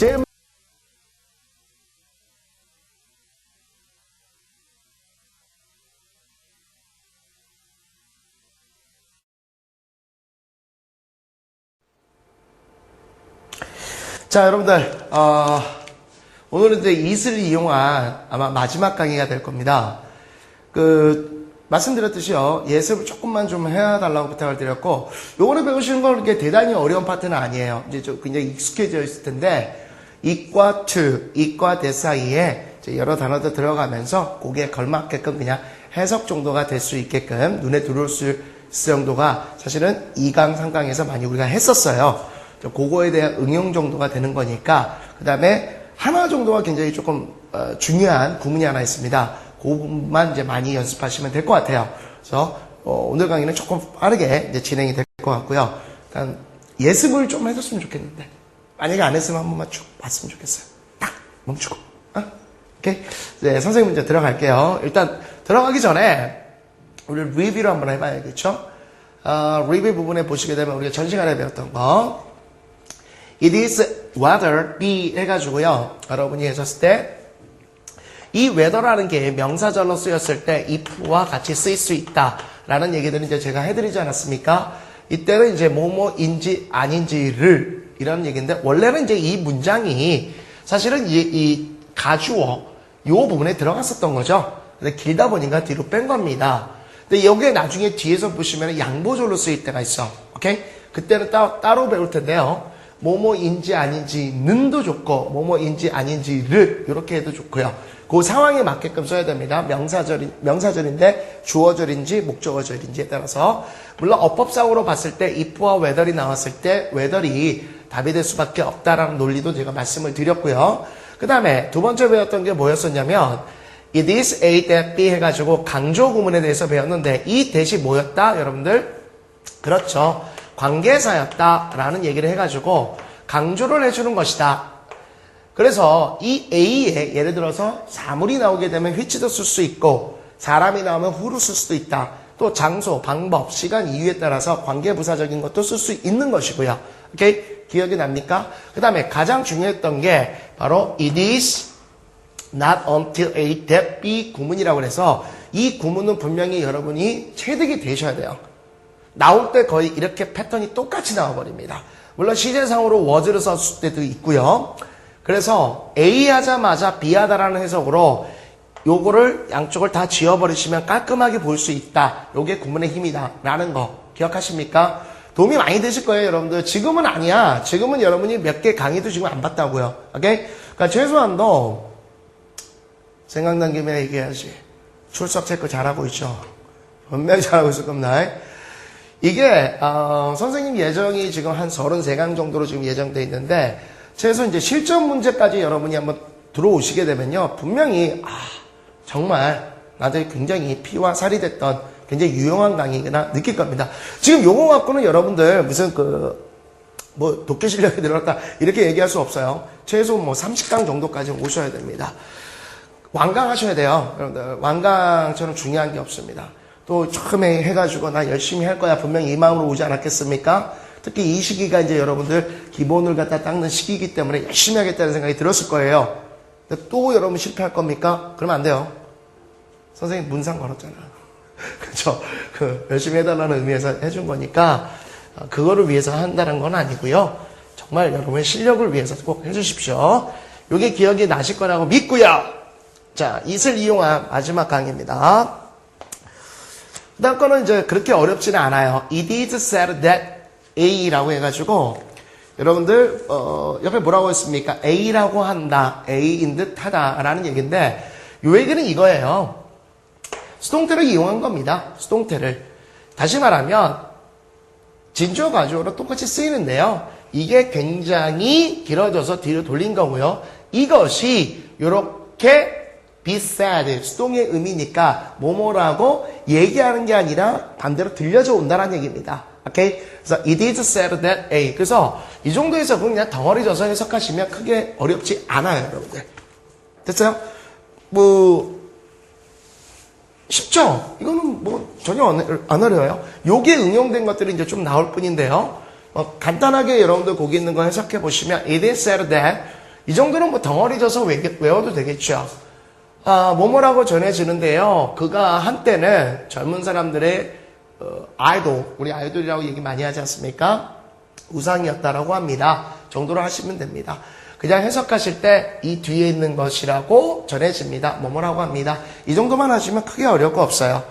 제일 자, 여러분들, 오늘은 이제 이슬을 이용한 아마 마지막 강의가 될 겁니다. 말씀드렸듯이요, 예습을 조금만 좀 해달라고 부탁을 드렸고, 요거를 배우시는 건 이렇게 대단히 어려운 파트는 아니에요. 이제 좀 굉장히 익숙해져 있을 텐데, 이과 to, 이과 대 사이에 이제 여러 단어도 들어가면서 거기에 걸맞게끔 그냥 해석 정도가 될 수 있게끔 눈에 들어올 수 있을 정도가 사실은 2강, 3강에서 많이 우리가 했었어요. 그거에 대한 응용 정도가 되는 거니까, 그 다음에 하나 정도가 굉장히 조금 중요한 구문이 하나 있습니다. 그 부분만 이제 많이 연습하시면 될 것 같아요. 그래서 오늘 강의는 조금 빠르게 이제 진행이 될 것 같고요. 일단 예습을 좀 해줬으면 좋겠는데, 만약에 안 했으면 한 번만 쭉 봤으면 좋겠어요. 딱 멈추고. 오케이. 네, 선생님 문제 들어갈게요. 일단 들어가기 전에 우리 리뷰를 한번 해봐야겠죠. 리뷰 부분에 보시게 되면 우리가 전 시간에 배웠던 거, It is weather be 해가지고요. 여러분이 하셨을 때 이 weather라는 게 명사절로 쓰였을 때 if와 같이 쓰일 수 있다라는 얘기들은 이제 제가 해드리지 않았습니까? 이때는 이제 뭐뭐인지 아닌지를 이런 얘기인데, 원래는 이제 이 문장이 사실은 이 가주어 요 부분에 들어갔었던 거죠. 근데 길다 보니까 뒤로 뺀 겁니다. 근데 여기에 나중에 뒤에서 보시면 양보절로 쓰일 때가 있어. 오케이? 그때는 따로 배울 텐데요. 뭐뭐인지 아닌지는도 좋고 뭐뭐인지 아닌지를 이렇게 해도 좋고요. 그 상황에 맞게끔 써야 됩니다. 명사절인데 주어절인지 목적어절인지에 따라서. 물론 어법상으로 봤을 때 if와 whether이 나왔을 때 whether이 답이 될 수밖에 없다라는 논리도 제가 말씀을 드렸고요. 그 다음에 두 번째 배웠던 게 뭐였었냐면 It is A that B 해가지고 강조 구문에 대해서 배웠는데, 이 대시 뭐였다 여러분들? 그렇죠. 관계사였다라는 얘기를 해가지고 강조를 해주는 것이다. 그래서 이 A에 예를 들어서 사물이 나오게 되면 which도 쓸 수 있고, 사람이 나오면 who로 쓸 수도 있다. 또 장소, 방법, 시간, 이유에 따라서 관계부사적인 것도 쓸 수 있는 것이고요. 오케이? 기억이 납니까? 그 다음에 가장 중요했던 게 바로 It is not until A that B 구문이라고 해서, 이 구문은 분명히 여러분이 체득이 되셔야 돼요. 나올 때 거의 이렇게 패턴이 똑같이 나와버립니다. 물론 시제상으로 was를 썼을 때도 있고요. 그래서 A 하자마자 B 하다라는 해석으로 요거를 양쪽을 다 지워버리시면 깔끔하게 볼 수 있다. 요게 구문의 힘이다 라는 거 기억하십니까? 도움이 많이 되실 거예요, 여러분들. 지금은 아니야. 지금은 여러분이 몇 개 강의도 지금 안 봤다고요. 오케이? 그러니까 최소한도 생각난 김에 얘기해야지. 출석 체크 잘하고 있죠. 분명히 잘하고 있을 겁니다. 이게 선생님 예정이 지금 한 33강 정도로 지금 예정돼 있는데, 최소 이제 실전 문제까지 여러분이 한번 들어오시게 되면요, 분명히 정말 나한테 굉장히 피와 살이 됐던 굉장히 유용한 강의구나 느낄 겁니다. 지금 요거 갖고는 여러분들 무슨 독해 실력이 늘었다 이렇게 얘기할 수 없어요. 최소 30강 정도까지 오셔야 됩니다. 완강하셔야 돼요, 여러분들. 완강처럼 중요한 게 없습니다. 또 처음에 해가지고 나 열심히 할 거야 분명히 이 마음으로 오지 않았겠습니까? 특히 이 시기가 이제 여러분들 기본을 갖다 닦는 시기이기 때문에 열심히 하겠다는 생각이 들었을 거예요. 근데 또 여러분 실패할 겁니까? 그러면 안 돼요. 선생님 문상 걸었잖아. 그렇죠? 열심히 해달라는 의미에서 해준 거니까 그거를 위해서 한다는 건 아니고요. 정말 여러분의 실력을 위해서 꼭 해주십시오. 이게 기억이 나실 거라고 믿고요. 자, it을 이용한 마지막 강의입니다. 그 다음 거는 이제 그렇게 어렵지는 않아요. It is said that A라고 해가지고, 여러분들, 옆에 뭐라고 했습니까? A라고 한다. A인 듯 하다. 라는 얘기인데, 요 얘기는 이거예요. 수동태를 이용한 겁니다. 수동태를. 다시 말하면, 진주어 가주어로 똑같이 쓰이는데요. 이게 굉장히 길어져서 뒤로 돌린 거고요. 이것이 요렇게 be said, 수동의 의미니까 뭐뭐라고 얘기하는 게 아니라 반대로 들려져 온다는 얘기입니다. 오케이? 그래서 it is said that A. 그래서 이 정도에서 그냥 덩어리 져서 해석하시면 크게 어렵지 않아요, 여러분들. 됐어요? 쉽죠? 이거는 전혀 안 어려워요. 요게 응용된 것들이 이제 좀 나올 뿐인데요. 간단하게 여러분들 거기 있는 거 해석해 보시면 it is said that 이 정도는 뭐 덩어리 져서 외워도 되겠죠. 뭐뭐라고 전해지는데요. 그가 한때는 젊은 사람들의 아이돌, 우리 아이돌이라고 얘기 많이 하지 않습니까? 우상이었다라고 합니다. 정도로 하시면 됩니다. 그냥 해석하실 때 이 뒤에 있는 것이라고 전해집니다. 뭐뭐라고 합니다. 이 정도만 하시면 크게 어려울 거 없어요.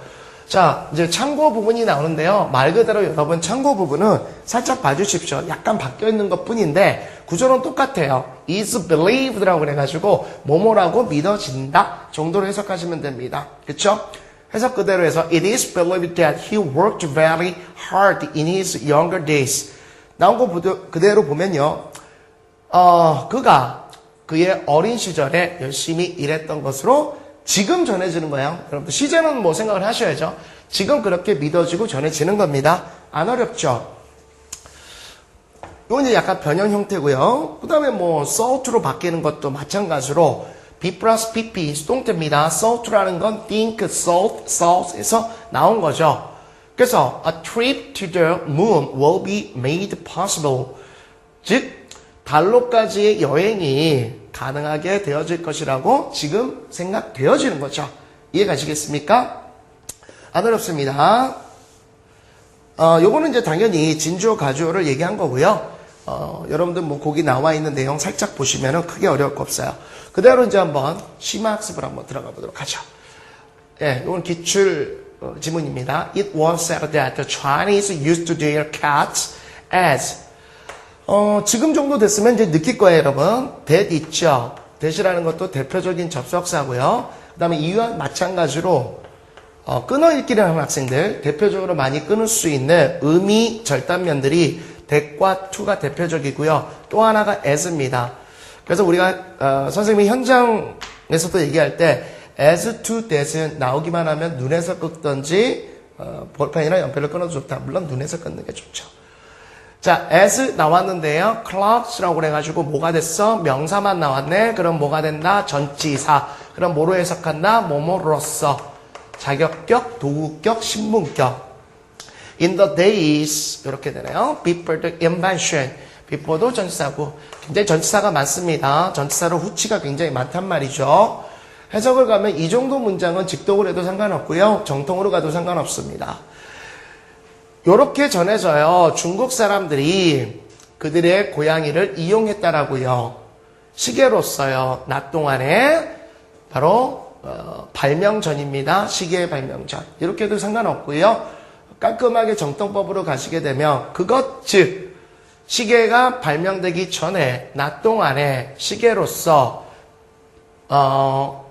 자, 이제 참고 부분이 나오는데요. 말 그대로 여러분 참고 부분은 살짝 봐주십시오. 약간 바뀌어 있는 것 뿐인데 구조는 똑같아요. is believed라고 그래가지고 뭐뭐라고 믿어진다 정도로 해석하시면 됩니다. 그렇죠? 해석 그대로 해서 it is believed that he worked very hard in his younger days. 나온 거 그대로 보면요. 그가 그의 어린 시절에 열심히 일했던 것으로 지금 전해지는 거예요. 여러분들 시제는 뭐 생각을 하셔야죠. 지금 그렇게 믿어지고 전해지는 겁니다. 안 어렵죠? 이건 이제 약간 변형 형태고요. 그 다음에 뭐 soult로 바뀌는 것도 마찬가지로 B 플러스 PP 수동태입니다. soult라는 건 think, salt에서 나온 거죠. 그래서 a trip to the moon will be made possible. 즉 달로까지의 여행이 가능하게 되어질 것이라고 지금 생각되어지는 거죠. 이해가시겠습니까? 안 어렵습니다. 요거는 이제 당연히 진주어 가주어를 얘기한 거고요. 여러분들 뭐 거기 나와 있는 내용 살짝 보시면은 크게 어려울 거 없어요. 그대로 이제 한번 심화학습을 한번 들어가 보도록 하죠. 예, 이건 기출 지문입니다. It was said that the Chinese used to their cats as 지금 정도 됐으면 이제 느낄 거예요, 여러분. that 있죠. that이라는 것도 대표적인 접속사고요. 그 다음에 이와 마찬가지로 끊어읽기를 하는 학생들 대표적으로 많이 끊을 수 있는 의미 절단면들이 that과 to가 대표적이고요. 또 하나가 as입니다. 그래서 우리가 선생님이 현장에서도 얘기할 때 as to that은 나오기만 하면 눈에서 긋든지 볼펜이나 연필로 끊어도 좋다. 물론 눈에서 끊는 게 좋죠. 자, as 나왔는데요. clocks라고 그래가지고 뭐가 됐어? 명사만 나왔네. 그럼 뭐가 된다? 전치사. 그럼 뭐로 해석한다? 뭐뭐로써. 자격격, 도구격, 신문격. In the days 이렇게 되네요. Before the invention. before도 전치사고 굉장히 전치사가 많습니다. 전치사로 후치가 굉장히 많단 말이죠. 해석을 가면 이 정도 문장은 직독을 해도 상관없고요. 정통으로 가도 상관없습니다. 요렇게 전해져요. 중국 사람들이 그들의 고양이를 이용했다라고요. 시계로써요. 낮 동안에 바로 발명 전입니다. 시계의 발명 전. 이렇게 해도 상관없고요. 깔끔하게 정통법으로 가시게 되면 그것 즉 시계가 발명되기 전에 낮 동안에 시계로서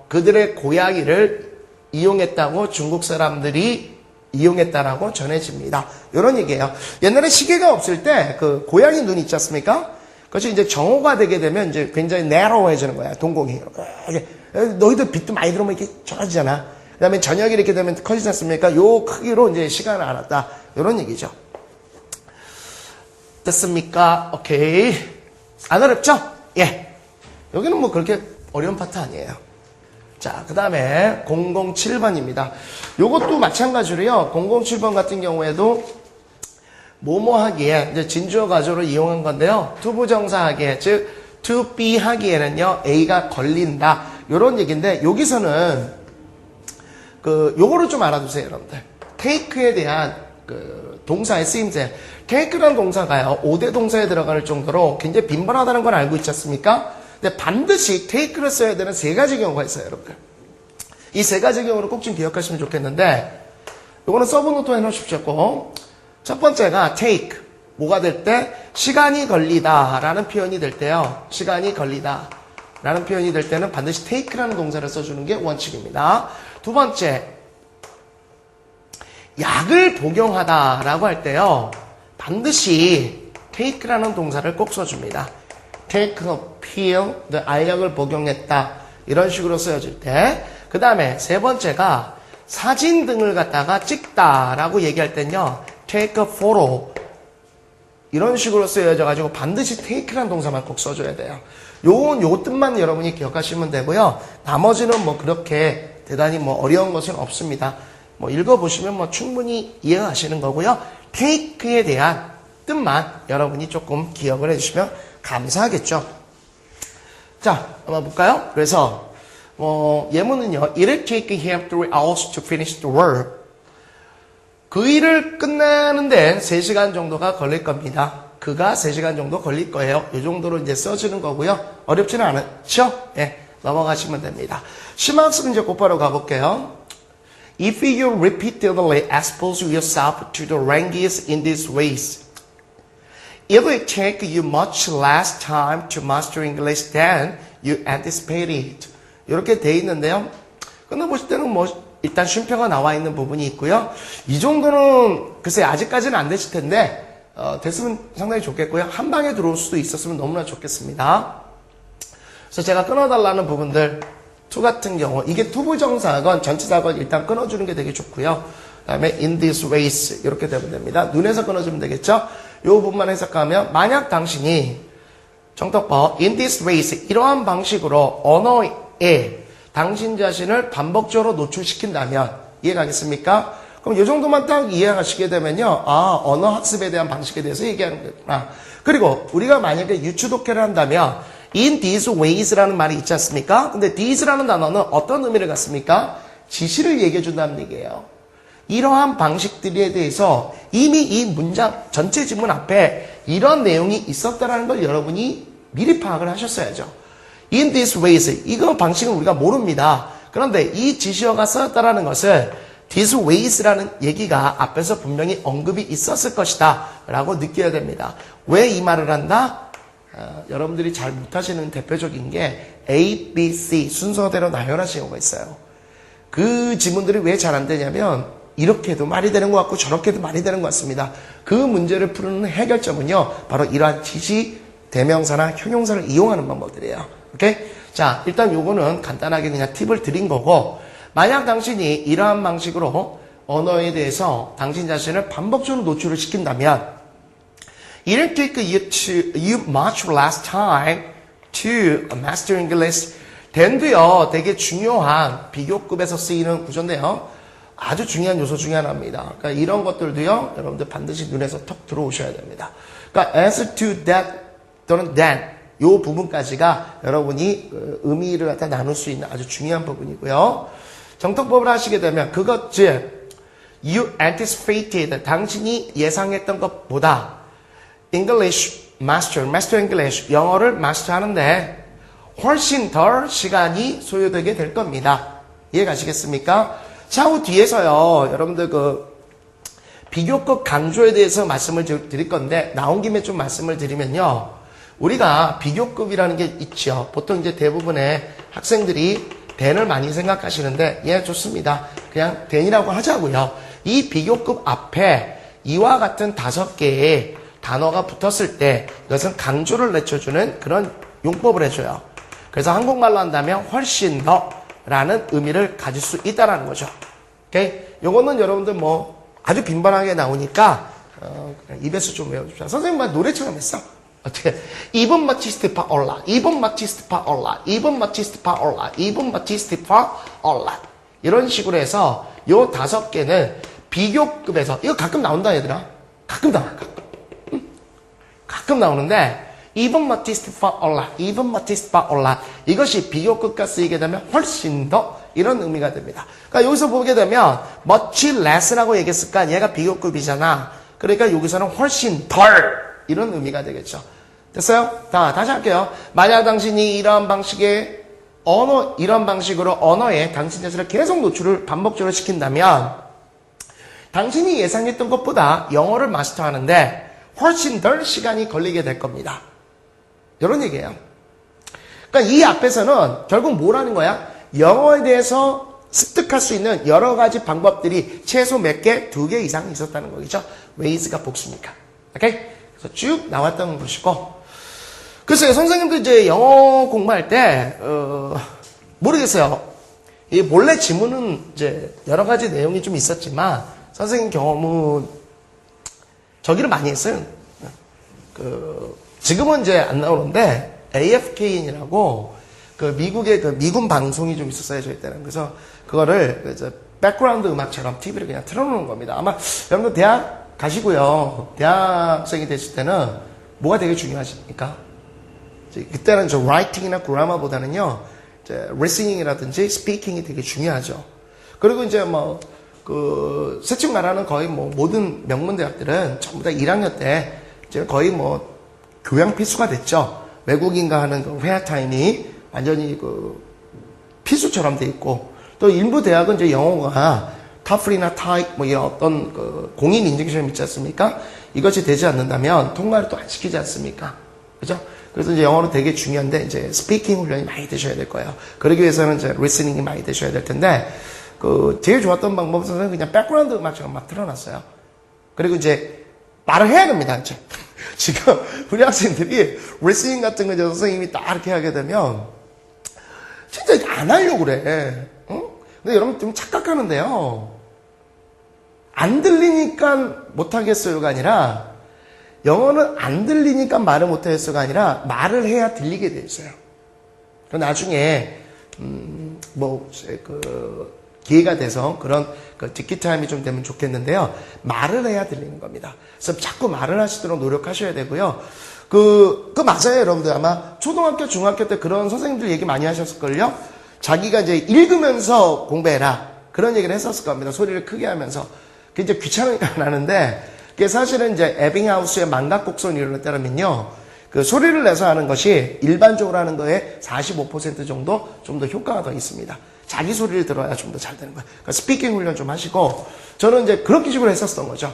그들의 고양이를 이용했다고 중국 사람들이 이용했다라고 전해집니다. 이런 얘기예요. 옛날에 시계가 없을 때 그 고양이 눈 있지 않습니까? 그것이 이제 정오가 되게 되면 이제 굉장히 내로워지는 거야. 동공이. 너희들 빛도 많이 들어오면 이렇게 좋아지잖아. 그 다음에 저녁이 이렇게 되면 커지지 않습니까? 요 크기로 이제 시간을 알았다. 이런 얘기죠. 됐습니까? 오케이. 안 어렵죠? 예. 여기는 뭐 그렇게 어려운 파트 아니에요. 자, 그 다음에 007번입니다. 요것도 마찬가지로요. 007번 같은 경우에도 뭐뭐 하기에 이제 진주어 가조를 이용한 건데요. 투부정사 하기에 즉 to be 하기에는요. A가 걸린다. 요런 얘기인데 여기서는 요거를 좀 알아두세요, 여러분들. take에 대한 동사의 쓰임새. take라는 동사가요. 5대 동사에 들어갈 정도로 굉장히 빈번하다는 걸 알고 있지 않습니까? 근데 반드시 take를 써야 되는 세 가지 경우가 있어요, 여러분들. 이 세 가지 경우를 꼭 좀 기억하시면 좋겠는데, 요거는 서브노트 해놓으십시오, 꼭. 첫 번째가 take. 뭐가 될 때? 시간이 걸리다 라는 표현이 될 때요. 시간이 걸리다 라는 표현이 될 때는 반드시 take라는 동사를 써주는 게 원칙입니다. 두 번째, 약을 복용하다 라고 할 때요. 반드시 take라는 동사를 꼭 써줍니다. take a pill, 알약을 복용했다. 이런 식으로 쓰여질 때. 그 다음에 세 번째가 사진 등을 갖다가 찍다라고 얘기할 땐요. take a photo. 이런 식으로 쓰여져가지고 반드시 take라는 동사만 꼭 써줘야 돼요. 요 뜻만 여러분이 기억하시면 되고요. 나머지는 뭐 그렇게 대단히 뭐 어려운 것은 없습니다. 뭐 읽어보시면 뭐 충분히 이해하시는 거고요. take에 대한 뜻만 여러분이 조금 기억을 해주시면 감사하겠죠. 자, 한번 볼까요? 그래서 예문은요. It'll take him 3 hours to finish the work. 그 일을 끝내는데 3시간 정도가 걸릴 겁니다. 그가 3시간 정도 걸릴 거예요. 이 정도로 이제 써주는 거고요. 어렵지는 않죠? 예, 넘어가시면 됩니다. 심학습 이제 곧바로 가볼게요. If you repeatedly expose yourself to the ranges in these ways, it will take you much less time to master English than you anticipated. 이렇게 돼 있는데요. 끝내보실 때는 일단 쉼표가 나와 있는 부분이 있고요. 이 정도는 글쎄 아직까지는 안 되실 텐데 됐으면 상당히 좋겠고요. 한 방에 들어올 수도 있었으면 너무나 좋겠습니다. 그래서 제가 끊어달라는 부분들 to 같은 경우 이게 투부정사건 전치사건 일단 끊어주는 게 되게 좋고요. 그 다음에 in this ways 이렇게 되면 됩니다. 눈에서 끊어주면 되겠죠. 이 부분만 해석하면 만약 당신이 정떡법 in this ways 이러한 방식으로 언어에 당신 자신을 반복적으로 노출시킨다면 이해가겠습니까? 그럼 이 정도만 딱 이해하시게 되면요. 아, 언어 학습에 대한 방식에 대해서 얘기하는 거구나. 그리고 우리가 만약에 유추독해를 한다면 in these ways라는 말이 있지 않습니까? 근데 these라는 단어는 어떤 의미를 갖습니까? 지시를 얘기해 준다는 얘기예요. 이러한 방식들에 대해서 이미 이 문장 전체 지문 앞에 이런 내용이 있었다는 걸 여러분이 미리 파악을 하셨어야죠. In these ways, 이거 방식은 우리가 모릅니다. 그런데 이 지시어가 쓰였다는 것을 these ways라는 얘기가 앞에서 분명히 언급이 있었을 것이다 라고 느껴야 됩니다. 왜 이 말을 한다? 여러분들이 잘 못하시는 대표적인 게 A, B, C 순서대로 나열하시는 경우가 있어요. 그 지문들이 왜 잘 안 되냐면 이렇게도 말이 되는 것 같고 저렇게도 말이 되는 것 같습니다. 그 문제를 푸는 해결점은요. 바로 이러한 지시, 대명사나 형용사를 이용하는 방법들이에요. 오케이? 자, 일단 요거는 간단하게 그냥 팁을 드린 거고 만약 당신이 이러한 방식으로 언어에 대해서 당신 자신을 반복적으로 노출을 시킨다면 It'll take you much less time to master English. then도요, 되게 중요한 비교급에서 쓰이는 구조인데요. 아주 중요한 요소 중에 하나입니다. 그러니까 이런 것들도요, 여러분들 반드시 눈에서 턱 들어오셔야 됩니다. 그러니까 as to that 또는 then 요 부분까지가 여러분이 의미를 갖다 나눌 수 있는 아주 중요한 부분이고요. 정통법을 하시게 되면 그것 즉 you anticipated 당신이 예상했던 것보다 English master English 영어를 마스터하는데 훨씬 덜 시간이 소요되게 될 겁니다. 이해가시겠습니까? 차후 뒤에서요 여러분들 비교급 강조에 대해서 말씀을 드릴 건데 나온 김에 좀 말씀을 드리면요 우리가 비교급이라는 게 있죠. 보통 이제 대부분의 학생들이 then을 많이 생각하시는데 예 좋습니다. 그냥 then이라고 하자고요. 이 비교급 앞에 이와 같은 5개의 단어가 붙었을 때 이것은 강조를 내쳐주는 그런 용법을 해줘요. 그래서 한국말로 한다면 훨씬 더 라는 의미를 가질 수 있다는 거죠. 오케이? 요거는 여러분들 아주 빈번하게 나오니까 입에서 좀 외워줍시다. 선생님만 노래처럼 했어. 어떻게? 이번 마티스트 파 올라, 이번 마티스트 파 올라, 이번 마티스트 파 올라, 이번 마티스트 파 올라. 이런 식으로 해서 요 5개는 비교급에서 이거 가끔 나온다 얘들아. 가끔 나와. 가끔 나오는데 이번 마티스트 파 올라, 이번 마티스트 파 올라. 이것이 비교급과 쓰이게 되면 훨씬 더 이런 의미가 됩니다. 그러니까 여기서 보게 되면 much less라고 얘기했을까? 얘가 비교급이잖아. 그러니까 여기서는 훨씬 덜 이런 의미가 되겠죠. 됐어요? 자, 다시 할게요. 만약 당신이 이러한 방식의 이런 방식으로 언어에 당신 자신을 계속 노출을 반복적으로 시킨다면 당신이 예상했던 것보다 영어를 마스터하는데 훨씬 덜 시간이 걸리게 될 겁니다. 이런 얘기예요. 그러니까 이 앞에서는 결국 뭐라는 거야? 영어에 대해서 습득할 수 있는 여러 가지 방법들이 최소 몇 개? 2개 이상 있었다는 거겠죠. ways가 복수니까. 오케이? 그래서 쭉 나왔던 것이고. 글쎄요, 선생님도 이제 영어 공부할 때, 모르겠어요. 이 몰래 지문은 이제 여러 가지 내용이 좀 있었지만, 선생님 경험은 저기를 많이 했어요. 지금은 이제 안 나오는데, AFKN이라고, 미국의 미군 방송이 좀 있었어요, 저희 때는. 그래서 그거를, 백그라운드 음악처럼 TV를 그냥 틀어놓는 겁니다. 아마 여러분들 대학 가시고요. 대학생이 됐을 때는 뭐가 되게 중요하십니까? 그때는 저 writing이나 grammar보다는요, listening이라든지 speaking이 되게 중요하죠. 그리고 이제 뭐, 솔직히 말하는 거의 뭐 모든 명문 대학들은 전부 다 1학년 때 이제 거의 뭐 교양 필수가 됐죠. 외국인과 하는 그 회화 타임이 완전히 필수처럼 돼 있고, 또 일부 대학은 이제 영어가 타플이나 타익 뭐 이런 어떤 공인 인증 시험 있지 않습니까? 이것이 되지 않는다면 통과를 또 안 시키지 않습니까? 그죠? 그래서 이제 영어는 되게 중요한데 이제 스피킹 훈련이 많이 되셔야 될 거예요. 그러기 위해서는 이제 리스닝이 많이 되셔야 될 텐데, 제일 좋았던 방법은 그냥 백그라운드 음악처럼 막 틀어놨어요. 그리고 이제 말을 해야 됩니다, 이제. 지금 우리 학생들이 리스닝 같은 거 이제 선생님이 딱 이렇게 하게 되면 진짜 안 하려고 그래. 응? 근데 여러분 좀 착각하는데요. 안 들리니까 못하겠어요가 아니라, 영어는 안 들리니까 말을 못하겠어요가 아니라 말을 해야 들리게 돼 있어요. 그럼 나중에 기회가 돼서 그런 듣기 타임이 좀 되면 좋겠는데요. 말을 해야 들리는 겁니다. 그래서 자꾸 말을 하시도록 노력하셔야 되고요. 맞아요, 여러분들. 아마 초등학교, 중학교 때 그런 선생님들 얘기 많이 하셨을걸요? 자기가 이제 읽으면서 공부해라. 그런 얘기를 했었을 겁니다. 소리를 크게 하면서. 그게 이제 귀찮으니까 안 하는데, 그게 사실은 이제 에빙하우스의 망각곡선 이론에 따르면요. 소리를 내서 하는 것이 일반적으로 하는 거에 45% 정도 좀 더 효과가 더 있습니다. 자기 소리를 들어야 좀 더 잘 되는 거예요. 그러니까 스피킹 훈련 좀 하시고, 저는 이제 그렇게 식으로 했었던 거죠.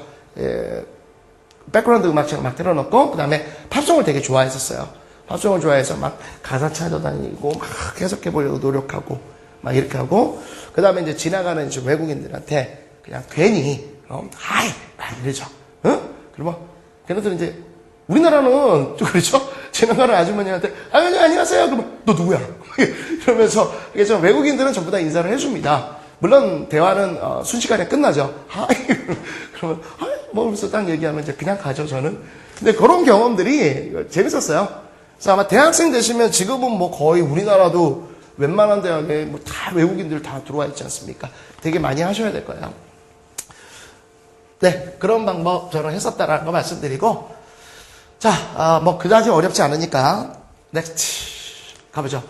백그라운드 음악처럼 막 틀어놓고, 그 다음에 팝송을 되게 좋아했었어요. 팝송을 좋아해서 막 가사 찾아다니고, 막 해석해보려고 노력하고, 막 이렇게 하고, 그 다음에 이제 지나가는 이제 외국인들한테 그냥 괜히, 하이! 막 이러죠. 응? 그러면, 걔네들은 이제, 우리나라는 좀 그렇죠? 지나가는 아주머니한테, 안녕하세요. 그러면, 너 누구야? 이러면서, 이게 좀 외국인들은 전부 다 인사를 해줍니다. 물론, 대화는, 순식간에 끝나죠. 하이! 그러면, 하이! 뭐, 그래서 딱 얘기하면 이제 그냥 가죠, 저는. 근데 그런 경험들이 재밌었어요. 그래서 아마 대학생 되시면 지금은 뭐 거의 우리나라도 웬만한 대학에 뭐 다 외국인들 다 들어와 있지 않습니까? 되게 많이 하셔야 될 거예요. 네, 그런 방법 저는 했었다라는 거 말씀드리고, 자, 뭐 그다지 어렵지 않으니까 넥스트 가보죠.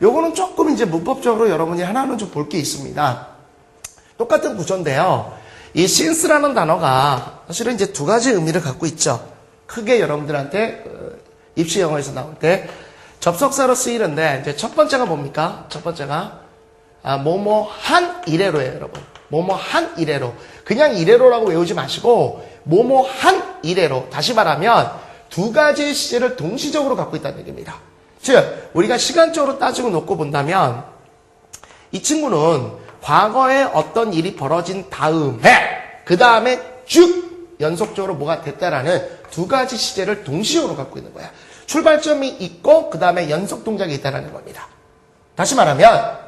요거는 조금 이제 문법적으로 여러분이 하나는 좀 볼 게 있습니다. 똑같은 구조인데요. 이 since라는 단어가 사실은 이제 두 가지 의미를 갖고 있죠. 크게 여러분들한테 입시 영어에서 나올 때 접속사로 쓰이는데, 이제 첫 번째가 뭡니까? 첫 번째가 뭐뭐한 이래로예요, 여러분. 뭐뭐한 이래로. 그냥 이래로라고 외우지 마시고 뭐뭐한 이래로. 다시 말하면 두 가지의 시제를 동시적으로 갖고 있다는 얘기입니다. 즉, 우리가 시간적으로 따지고 놓고 본다면 이 친구는 과거에 어떤 일이 벌어진 다음에, 그 다음에 쭉 연속적으로 뭐가 됐다라는 두 가지 시제를 동시적으로 갖고 있는 거야. 출발점이 있고 그 다음에 연속 동작이 있다는 겁니다. 다시 말하면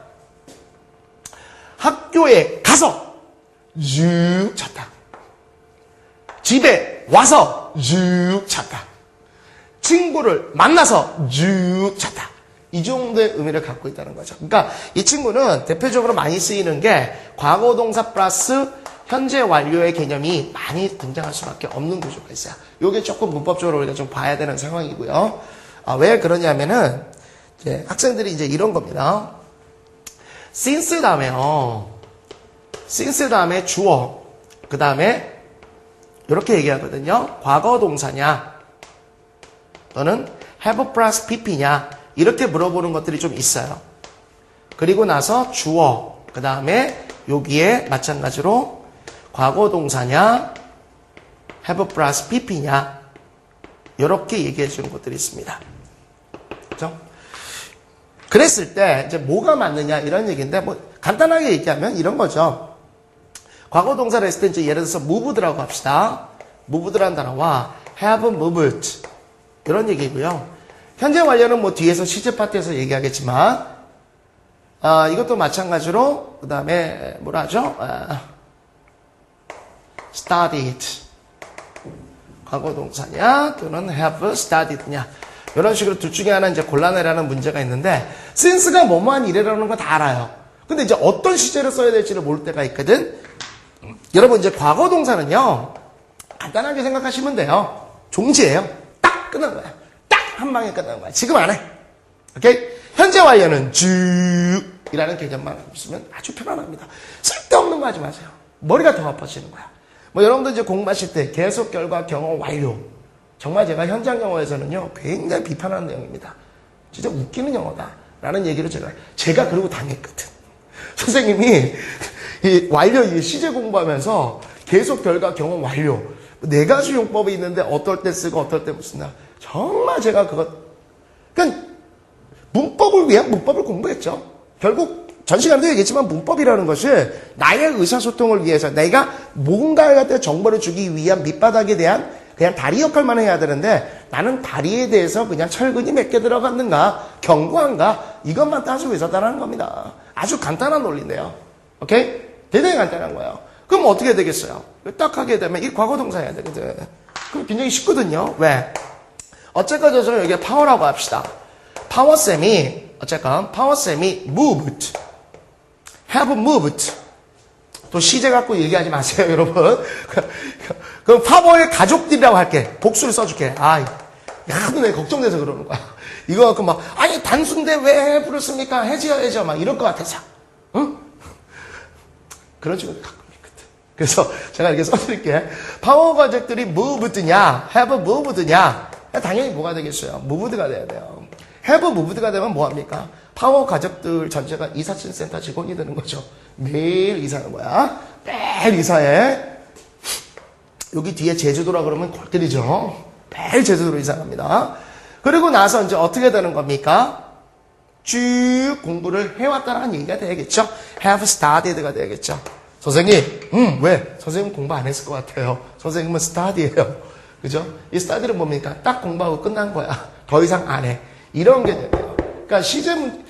학교에 가서 쭉 잤다. 집에 와서 쭉 잤다. 친구를 만나서 쭉 잤다. 이 정도의 의미를 갖고 있다는 거죠. 그러니까 이 친구는 대표적으로 많이 쓰이는 게 과거 동사 플러스 현재 완료의 개념이 많이 등장할 수밖에 없는 구조가 있어요. 이게 조금 문법적으로 우리가 좀 봐야 되는 상황이고요. 왜 그러냐면은 이제 학생들이 이제 이런 겁니다. since 다음에요. since 다음에 주어, 그 다음에 이렇게 얘기하거든요. 과거 동사냐 또는 have plus pp냐 이렇게 물어보는 것들이 좀 있어요. 그리고 나서 주어, 그 다음에 여기에 마찬가지로 과거 동사냐 have plus pp냐 이렇게 얘기해 주는 것들이 있습니다. 그렇죠? 그랬을 때 이제 뭐가 맞느냐 이런 얘기인데, 뭐 간단하게 얘기하면 이런 거죠. 과거 동사를 했을 때 이제 예를 들어서 moved라고 합시다. moved라는 단어와 have moved 이런 얘기고요. 현재 완료는 뭐 뒤에서 시제 파트에서 얘기하겠지만, 이것도 마찬가지로 그 다음에 뭐라 하죠? studied 과거 동사냐 또는 have studied냐 이런 식으로 둘 중에 하나 이제 골라내라는 문제가 있는데, since가 뭐뭐한 이래라는 거 다 알아요. 근데 이제 어떤 시제를 써야 될지를 모를 때가 있거든. 여러분 이제 과거 동사는요 간단하게 생각하시면 돼요. 종지예요. 딱 끝난 거야. 딱 한 방에 끝나는 거야. 지금 안 해. 오케이? 현재 완료는 쭉이라는 개념만 없으면 아주 편안합니다. 쓸데없는 거 하지 마세요. 머리가 더 아파지는 거야. 뭐 여러분들 이제 공부하실 때 계속 결과 경험 완료. 정말 제가 현장 영어에서는요 굉장히 비판하는 내용입니다. 진짜 웃기는 영어다 라는 얘기를 제가 그러고 당했거든. 선생님이 이 완료 이 시제 공부하면서 계속 결과 경험 완료 네 가지 용법이 있는데 어떨 때 쓰고 어떨 때 못 쓴다. 정말 제가 그러니까 문법을 위한 문법을 공부했죠. 결국 전 시간도 얘기했지만 문법이라는 것이 나의 의사소통을 위해서 내가 뭔가에 정보를 주기 위한 밑바닥에 대한 그냥 다리 역할만 해야 되는데 나는 다리에 대해서 그냥 철근이 몇 개 들어갔는가 견고한가 이것만 따지고 있었다는 겁니다. 아주 간단한 논리인데요. 오케이? 대단히 간단한 거예요. 그럼 어떻게 되겠어요? 딱 하게 되면 이 과거동사 해야 되거든. 그럼 굉장히 쉽거든요. 왜? 어쨌건 저는 여기에 파워라고 합시다. 파워쌤이 moved, have moved. 또 시제 갖고 얘기하지 마세요, 여러분. 그럼 파워의 가족들이라고 할게. 복수를 써줄게. 야도 내 걱정돼서 그러는 거야. 이거 갖고 막 아니 단순데 왜 부르습니까? 해지어 막 이럴 것 같아서. 응? 그런 식으로 가끔 있거든. 그래서 제가 이렇게 써드릴게. 파워 가족들이 moved냐, have moved냐? 당연히 뭐가 되겠어요? moved가 돼야 돼요. have moved가 되면 뭐합니까? 파워 가족들 전체가 이사친센터 직원이 되는 거죠. 매일 이사하는 거야. 매일 이사해. 여기 뒤에 제주도라 그러면 골 때리죠. 매일 제주도로 이사합니다. 그리고 나서 이제 어떻게 되는 겁니까? 쭉 공부를 해왔다는 얘기가 되겠죠. have studied가 되겠죠. 선생님, 왜? 선생님 공부 안 했을 것 같아요. 선생님은 study예요. 그죠? 이 study는 뭡니까? 딱 공부하고 끝난 거야. 더 이상 안 해. 이런 게 돼요. 그러니까 시제문,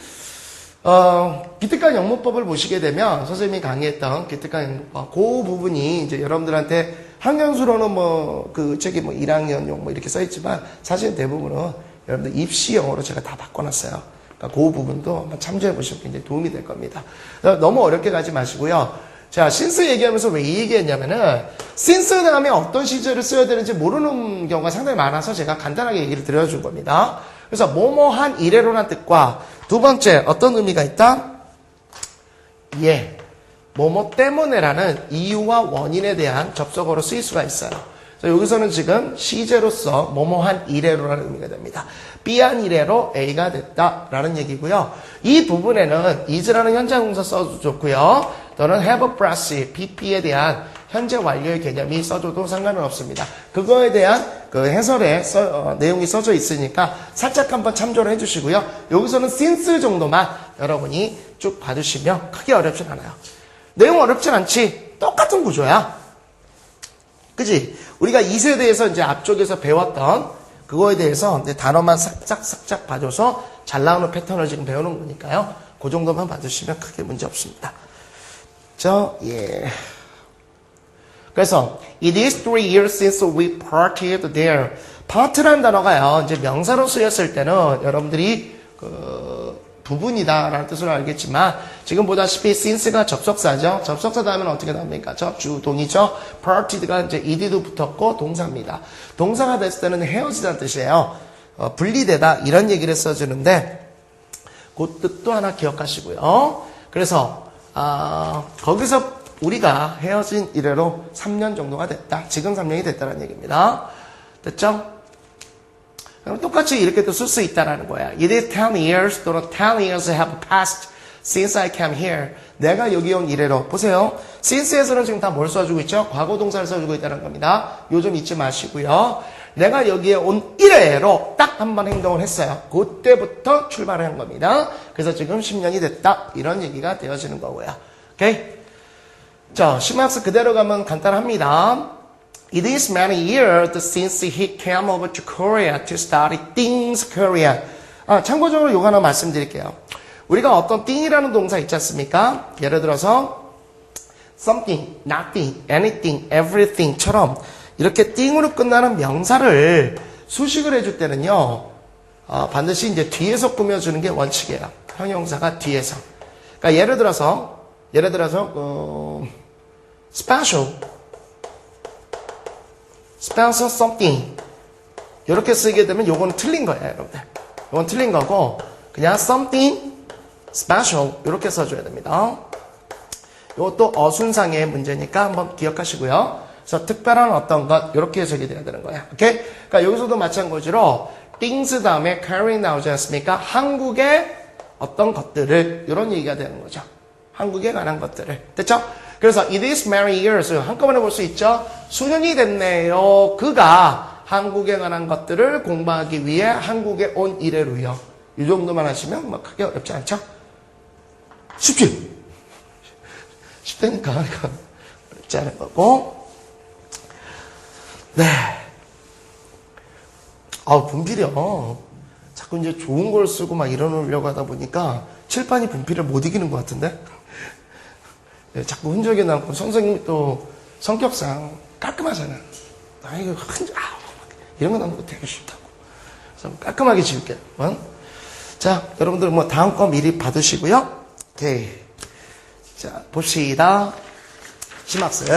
기특한 영문법을 보시게 되면 선생님이 강의했던 기특한 영문법, 그 부분이 이제 여러분들한테 학년수로는 그 책이 1학년용 이렇게 써있지만 사실 대부분은 여러분들 입시 영어로 제가 다 바꿔놨어요. 그러니까 그 부분도 한번 참조해 보시면 굉장히 도움이 될 겁니다. 너무 어렵게 가지 마시고요. 자, since 얘기하면서 왜 이 얘기했냐면은 since 다음에 어떤 시제를 써야 되는지 모르는 경우가 상당히 많아서 제가 간단하게 얘기를 드려준 겁니다. 그래서 뭐뭐한 이래로란 뜻과 두 번째 어떤 의미가 있다? 예, 뭐뭐 때문에라는 이유와 원인에 대한 접속어로 쓰일 수가 있어요. 그래서 여기서는 지금 시제로서 뭐뭐한 이래로라는 의미가 됩니다. B한 이래로 A가 됐다라는 얘기고요. 이 부분에는 is라는 현재동사 써도 좋고요. 또는 have plus BP에 대한 현재 완료의 개념이 써줘도 상관은 없습니다. 그거에 대한 그 해설에 내용이 써져 있으니까 살짝 한번 참조를 해주시고요. 여기서는 since 정도만 여러분이 쭉 봐주시면 크게 어렵진 않아요. 내용 어렵진 않지. 똑같은 구조야. 그지? 우리가 이 세대에서 이제 앞쪽에서 배웠던 그거에 대해서 단어만 싹싹 봐줘서 잘 나오는 패턴을 지금 배우는 거니까요. 그 정도만 봐주시면 크게 문제 없습니다. 예. 그래서 it is 3 years since we parted there. part라는 단어가요. 이제 명사로 쓰였을 때는 여러분들이 부분이다라는 뜻으로 알겠지만 지금 보다시피 since가 접속사죠. 접속사 다음에는 어떻게 나옵니까? 주동이죠. parted가 이제 ed도 붙었고 동사입니다. 동사가 됐을 때는 헤어지다는 뜻이에요. 분리되다 이런 얘기를 써주는데 그 뜻도 하나 기억하시고요. 그래서 거기서 우리가 헤어진 이래로 3년 정도가 됐다. 지금 3년이 됐다는 얘기입니다. 됐죠? 그럼 똑같이 이렇게도 쓸 수 있다는 거야. It is 10 years 또는 10 years have passed since I came here. 내가 여기 온 이래로. 보세요. since에서는 지금 다 뭘 써주고 있죠? 과거 동사를 써주고 있다는 겁니다. 요즘 잊지 마시고요. 내가 여기에 온 이래로 딱 한 번 행동을 했어요. 그때부터 출발한 겁니다. 그래서 지금 10년이 됐다. 이런 얘기가 되어지는 거고요. 오케이? 자, 심학스 그대로 가면 간단합니다. It is many years since he came over to Korea to study things Korean. 참고적으로 요거 하나 말씀드릴게요. 우리가 어떤 thing이라는 동사 있지 않습니까? 예를 들어서 something, nothing, anything, everything처럼 이렇게 thing으로 끝나는 명사를 수식을 해줄 때는요. 반드시 이제 뒤에서 꾸며주는 게 원칙이에요. 형용사가 뒤에서. 그러니까 예를 들어서 special something 이렇게 쓰게 되면 요거는 틀린 거예요, 여러분들. 요건 틀린 거고, 그냥 something special 이렇게 써줘야 됩니다. 이것도 어순상의 문제니까 한번 기억하시고요. 그래서 특별한 어떤 것 이렇게 해석이 돼야 되는 거예요. 오케이? 그러니까 여기서도 마찬가지로 things 다음에 carry 나오지 않습니까? 한국의 어떤 것들을 이런 얘기가 되는 거죠. 한국에 관한 것들을. 됐죠? 그래서 it is many years 한꺼번에 볼 수 있죠? 수년이 됐네요. 그가 한국에 관한 것들을 공부하기 위해 한국에 온 이래로요. 이 정도만 하시면 뭐 크게 어렵지 않죠? 쉽지? 쉽다니까 어렵지 않은 거고. 네. 분필이요. 자꾸 이제 좋은 걸 쓰고 막 이러려고 하다 보니까 칠판이 분필을 못 이기는 것 같은데? 네, 자꾸 흔적이 남고 선생님이 또 성격상 깔끔하잖아요. 이거 이런 거 남는 거 되게 쉽다고. 그래서 깔끔하게 지울게요. 자, 여러분들 뭐 다음 거 미리 받으시고요. 오케이. 자, 봅시다. 심학습.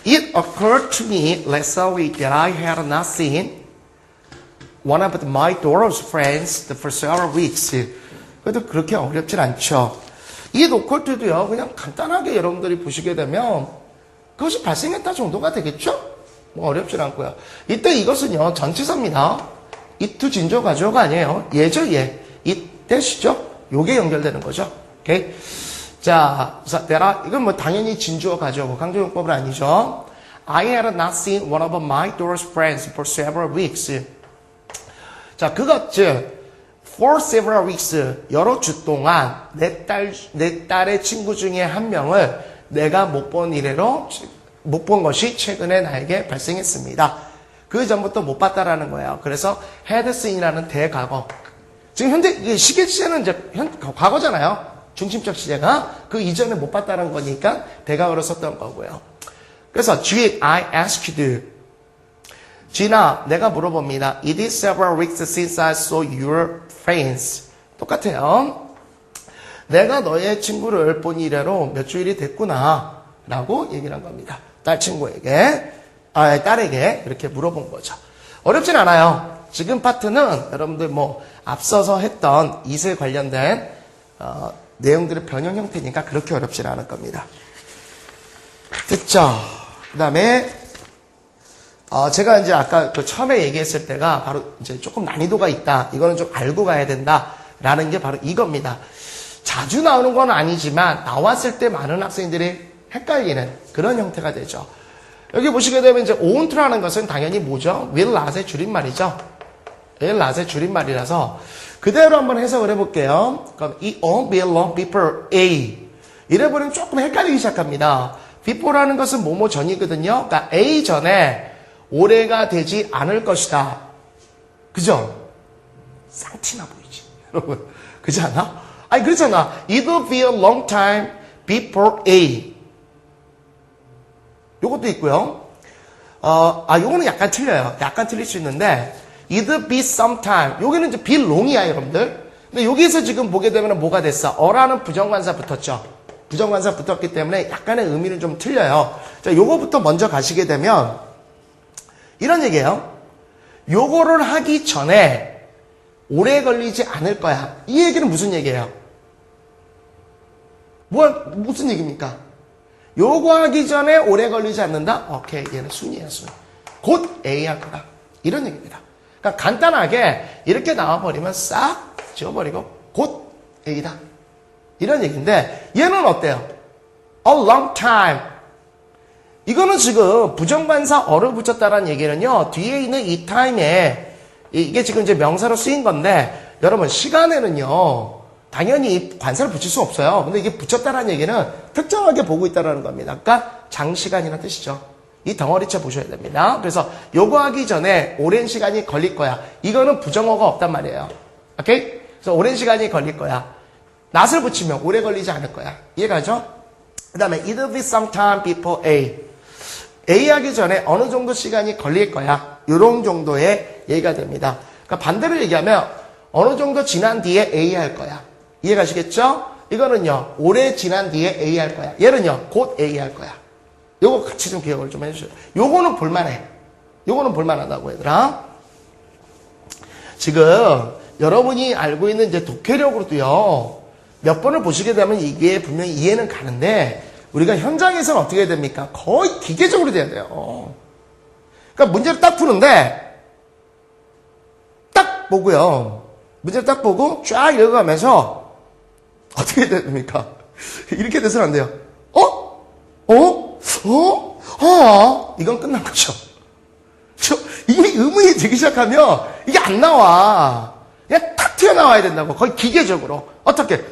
It occurred to me last week that I had not seen one of my daughter's friends for several weeks. 그래도 그렇게 어렵진 않죠. 이 occurred도요, 그냥 간단하게 여러분들이 보시게 되면 그것이 발생했다 정도가 되겠죠? 뭐 어렵진 않고요. 이때 이것은요, 전치사입니다. it 진조 가조가 아니에요. 예죠, 예. it 대시죠? 요게 연결되는 거죠. 오케이. 자, 이건 뭐 당연히 진주어 가져오고 강조용법은 아니죠. I had not seen one of my daughter's friends for several weeks. 자, 그것 즉 for several weeks 여러 주 동안 내 딸의 친구 중에 한 명을 내가 못 본 이래로 못 본 것이 최근에 나에게 발생했습니다. 그 전부터 못 봤다라는 거예요. 그래서 had seen이라는 대과거. 지금 현재 시계 시제는 이제 과거잖아요. 중심적 시제가 그 이전에 못 봤다는 거니까 대과거로 썼던 거고요. 그래서 G, I asked. Gina, 내가 물어봅니다. It is several weeks since I saw your friends. 똑같아요. 내가 너의 친구를 본 이래로 몇 주일이 됐구나 라고 얘기를 한 겁니다. 딸에게 이렇게 물어본 거죠. 어렵진 않아요. 지금 파트는 여러분들 뭐 앞서서 했던 it에 관련된 내용들의 변형 형태니까 그렇게 어렵진 않을 겁니다. 됐죠? 그 다음에 제가 이제 아까 그 처음에 얘기했을 때가 바로 이제 조금 난이도가 있다. 이거는 좀 알고 가야 된다라는 게 바로 이겁니다. 자주 나오는 건 아니지만 나왔을 때 많은 학생들이 헷갈리는 그런 형태가 되죠. 여기 보시게 되면 이제 won't라는 것은 당연히 뭐죠? will not의 줄임말이죠. will not의 줄임말이라서 그대로 한번 해석을 해볼게요. 그럼 it won't be long before A. 이래버리면 조금 헷갈리기 시작합니다. before라는 것은 뭐뭐 전이거든요. 그러니까 A 전에 오래가 되지 않을 것이다. 그죠? 쌍티나 보이지? 여러분. 그렇지 않아? 아니, 그렇잖아. It will be a long time before A. 요것도 있고요. 요거는 약간 틀려요. 약간 틀릴 수 있는데, it will be sometime. 요기는 이제 be long이야, 여러분들. 근데 여기에서 지금 보게 되면 뭐가 됐어? 어라는 부정관사 붙었죠. 부정관사 붙었기 때문에 약간의 의미는 좀 틀려요. 자, 요거부터 먼저 가시게 되면, 이런 얘기예요. 요거를 하기 전에 오래 걸리지 않을 거야. 이 얘기는 무슨 얘기예요? 무슨 얘기입니까? 요거 하기 전에 오래 걸리지 않는다? 오케이, 얘는 순이에요, 순. 곧 A 할 거다. 이런 얘기입니다. 그러니까 간단하게 이렇게 나와버리면 싹 지워버리고 곧 A다. 이런 얘기인데 얘는 어때요? A long time. 이거는 지금 부정관사 어를 붙였다라는 얘기는요. 뒤에 있는 이 time에 이게 지금 이제 명사로 쓰인 건데 여러분 시간에는요. 당연히 관사를 붙일 수 없어요. 근데 이게 붙였다라는 얘기는 특정하게 보고 있다라는 겁니다. 그러니까 장시간이라는 뜻이죠. 이 덩어리째 보셔야 됩니다. 그래서 요거 하기 전에 오랜 시간이 걸릴 거야. 이거는 부정어가 없단 말이에요. 오케이? 그래서 오랜 시간이 걸릴 거야. 낫을 붙이면 오래 걸리지 않을 거야. 이해가죠? 그 다음에 it will be some time before A. A 하기 전에 어느 정도 시간이 걸릴 거야. 요런 정도의 얘기가 됩니다. 그러니까 반대로 얘기하면 어느 정도 지난 뒤에 A 할 거야. 이해가시겠죠? 이거는요. 오래 지난 뒤에 A 할 거야. 얘는요. 곧 A 할 거야. 요거 같이 좀 기억을 좀 해주세요. 요거는 볼만해. 요거는 볼만하다고 얘들아. 지금 여러분이 알고 있는 이제 독해력으로도요, 몇 번을 보시게 되면 이게 분명히 이해는 가는데, 우리가 현장에서는 어떻게 해야 됩니까? 거의 기계적으로 돼야 돼요. 그러니까 문제를 딱 푸는데, 딱 보고요. 문제를 딱 보고 쫙 읽어가면서, 어떻게 해야 됩니까? 이렇게 돼서는 안 돼요. 이건 끝난 거죠. 이미 의문이 들기 시작하면 이게 안 나와. 그냥 탁 튀어나와야 된다고. 거의 기계적으로. 어떻게?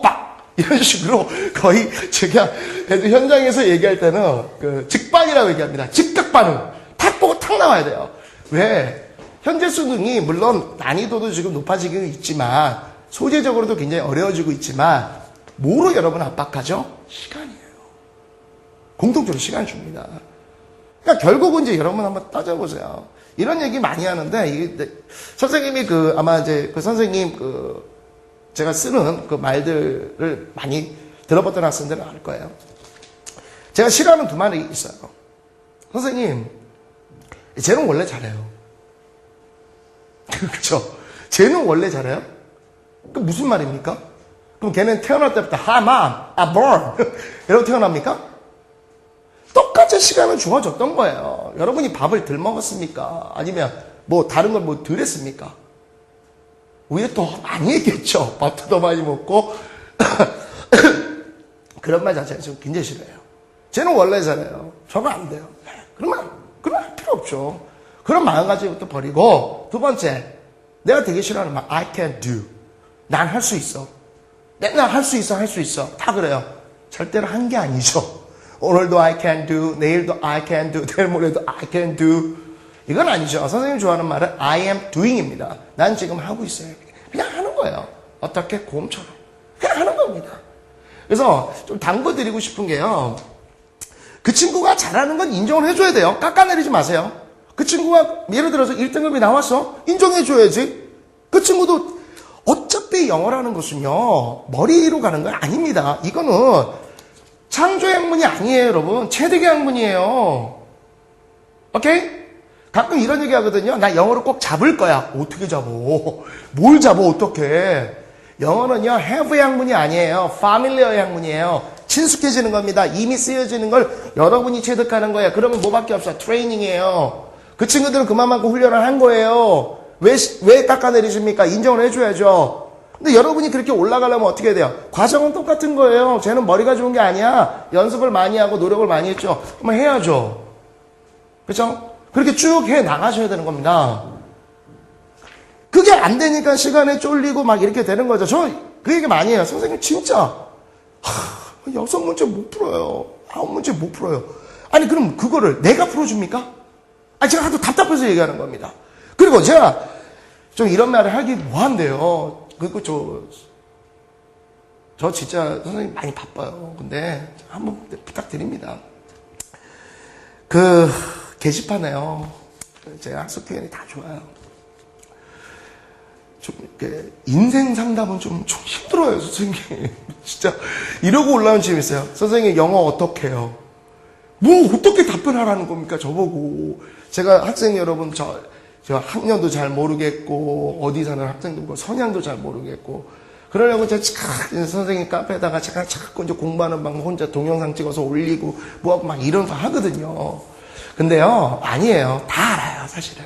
빡. 이런 식으로 거의 제가 애들 현장에서 얘기할 때는 그 직반이라고 얘기합니다. 즉각 반응. 탁 보고 탁 나와야 돼요. 왜? 현재 수능이 물론 난이도도 지금 높아지고 있지만 소재적으로도 굉장히 어려워지고 있지만 뭐로 여러분 압박하죠? 시간이에요. 공통적으로 시간 줍니다. 그러니까 결국은 이제 여러분 한번 따져보세요. 이런 얘기 많이 하는데, 선생님이 아마 이제 선생님 제가 쓰는 그 말들을 많이 들어봤던 학생들은 알 거예요. 제가 싫어하는 두 말이 있어요. 선생님, 쟤는 원래 잘해요. 그렇죠? 쟤는 원래 잘해요? 그 무슨 말입니까? 그럼 걔는 태어날 때부터 Hi mom, born 이러고 태어납니까? 똑같이 시간은 주어졌던 거예요. 여러분이 밥을 덜 먹었습니까? 아니면 뭐 다른 걸 뭐 덜 했습니까? 오히려 더 많이 했겠죠. 밥도 더 많이 먹고 그런 말 자체가 좀 굉장히 싫어요. 쟤는 원래 잘해요. 저거 안 돼요. 그러면 할 필요 없죠. 그런 마음가짐부터 버리고, 두 번째, 내가 되게 싫어하는 말 I can do. 난 할 수 있어. 맨날 할 수 있어. 다 그래요. 절대로 한 게 아니죠. 오늘도 I can do, 내일도 I can do, 내일 모레도 I can do. 이건 아니죠. 선생님 좋아하는 말은 I am doing입니다. 난 지금 하고 있어요. 그냥 하는 거예요. 어떻게? 곰처럼. 그냥 하는 겁니다. 그래서 좀 당부드리고 싶은 게요. 그 친구가 잘하는 건 인정을 해줘야 돼요. 깎아내리지 마세요. 그 친구가 예를 들어서 1등급이 나왔어? 인정해줘야지. 그 친구도 어차피 영어라는 것은요, 머리로 가는 건 아닙니다. 이거는 창조의 학문이 아니에요, 여러분. 체득의 학문이에요. 오케이? 가끔 이런 얘기 하거든요. 나 영어를 꼭 잡을 거야. 어떻게 잡어? 뭘 잡어? 어떻게? 영어는요, have의 학문이 아니에요. familiar의 학문이에요. 친숙해지는 겁니다. 이미 쓰여지는 걸 여러분이 체득하는 거예요. 그러면 뭐밖에 없어? 트레이닝이에요. 그 친구들은 그만큼 훈련을 한 거예요. 왜 깎아내리십니까? 인정을 해줘야죠. 근데 여러분이 그렇게 올라가려면 어떻게 해야 돼요? 과정은 똑같은 거예요. 쟤는 머리가 좋은 게 아니야. 연습을 많이 하고 노력을 많이 했죠. 그러면 해야죠. 그렇죠? 그렇게 쭉 해 나가셔야 되는 겁니다. 그게 안 되니까 시간에 쫄리고 막 이렇게 되는 거죠. 저 그 얘기 많이 해요. 선생님 진짜 6문제 못 풀어요. 9문제 못 풀어요. 아니 그럼 그거를 내가 풀어줍니까? 아니 제가 하도 답답해서 얘기하는 겁니다. 그리고 제가 좀 이런 말을 하기 뭐한데요. 그리고 저 진짜 선생님 많이 바빠요. 근데 한번 부탁드립니다. 그 게시판에요. 제가 학습 표현이 다 좋아요. 좀 이렇게 인생 상담은 좀 힘들어요, 선생님. 진짜 이러고 올라오면 재밌어요. 선생님 영어 어떻게 해요? 뭐 어떻게 답변하라는 겁니까, 저보고. 제가 학생 여러분 저 학년도 잘 모르겠고 어디 사는 학생도 모르고 성향도 잘 모르겠고 그러려고 제가 선생님 카페에다가 자꾸 이제 공부하는 방법 혼자 동영상 찍어서 올리고 뭐하고 막 이런 거 하거든요. 근데요, 아니에요. 다 알아요, 사실은.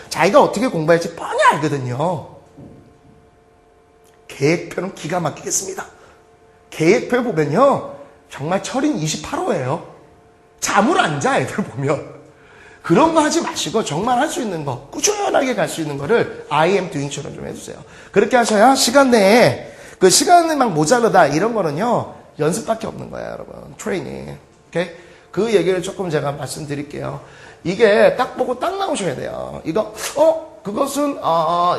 자기가 어떻게 공부할지 뻔히 알거든요. 계획표는 기가 막히겠습니다. 계획표 보면요, 정말 철인 28호예요. 잠을 안 자, 애들 보면. 그런 거 하지 마시고 정말 할 수 있는 거, 꾸준하게 갈 수 있는 거를 I am doing처럼 좀 해주세요. 그렇게 하셔야 시간 내에 그 시간이 막 모자르다 이런 거는요, 연습밖에 없는 거예요, 여러분. 트레이닝. 오케이? 그 얘기를 조금 제가 말씀드릴게요. 이게 딱 보고 딱 나오셔야 돼요. 그것은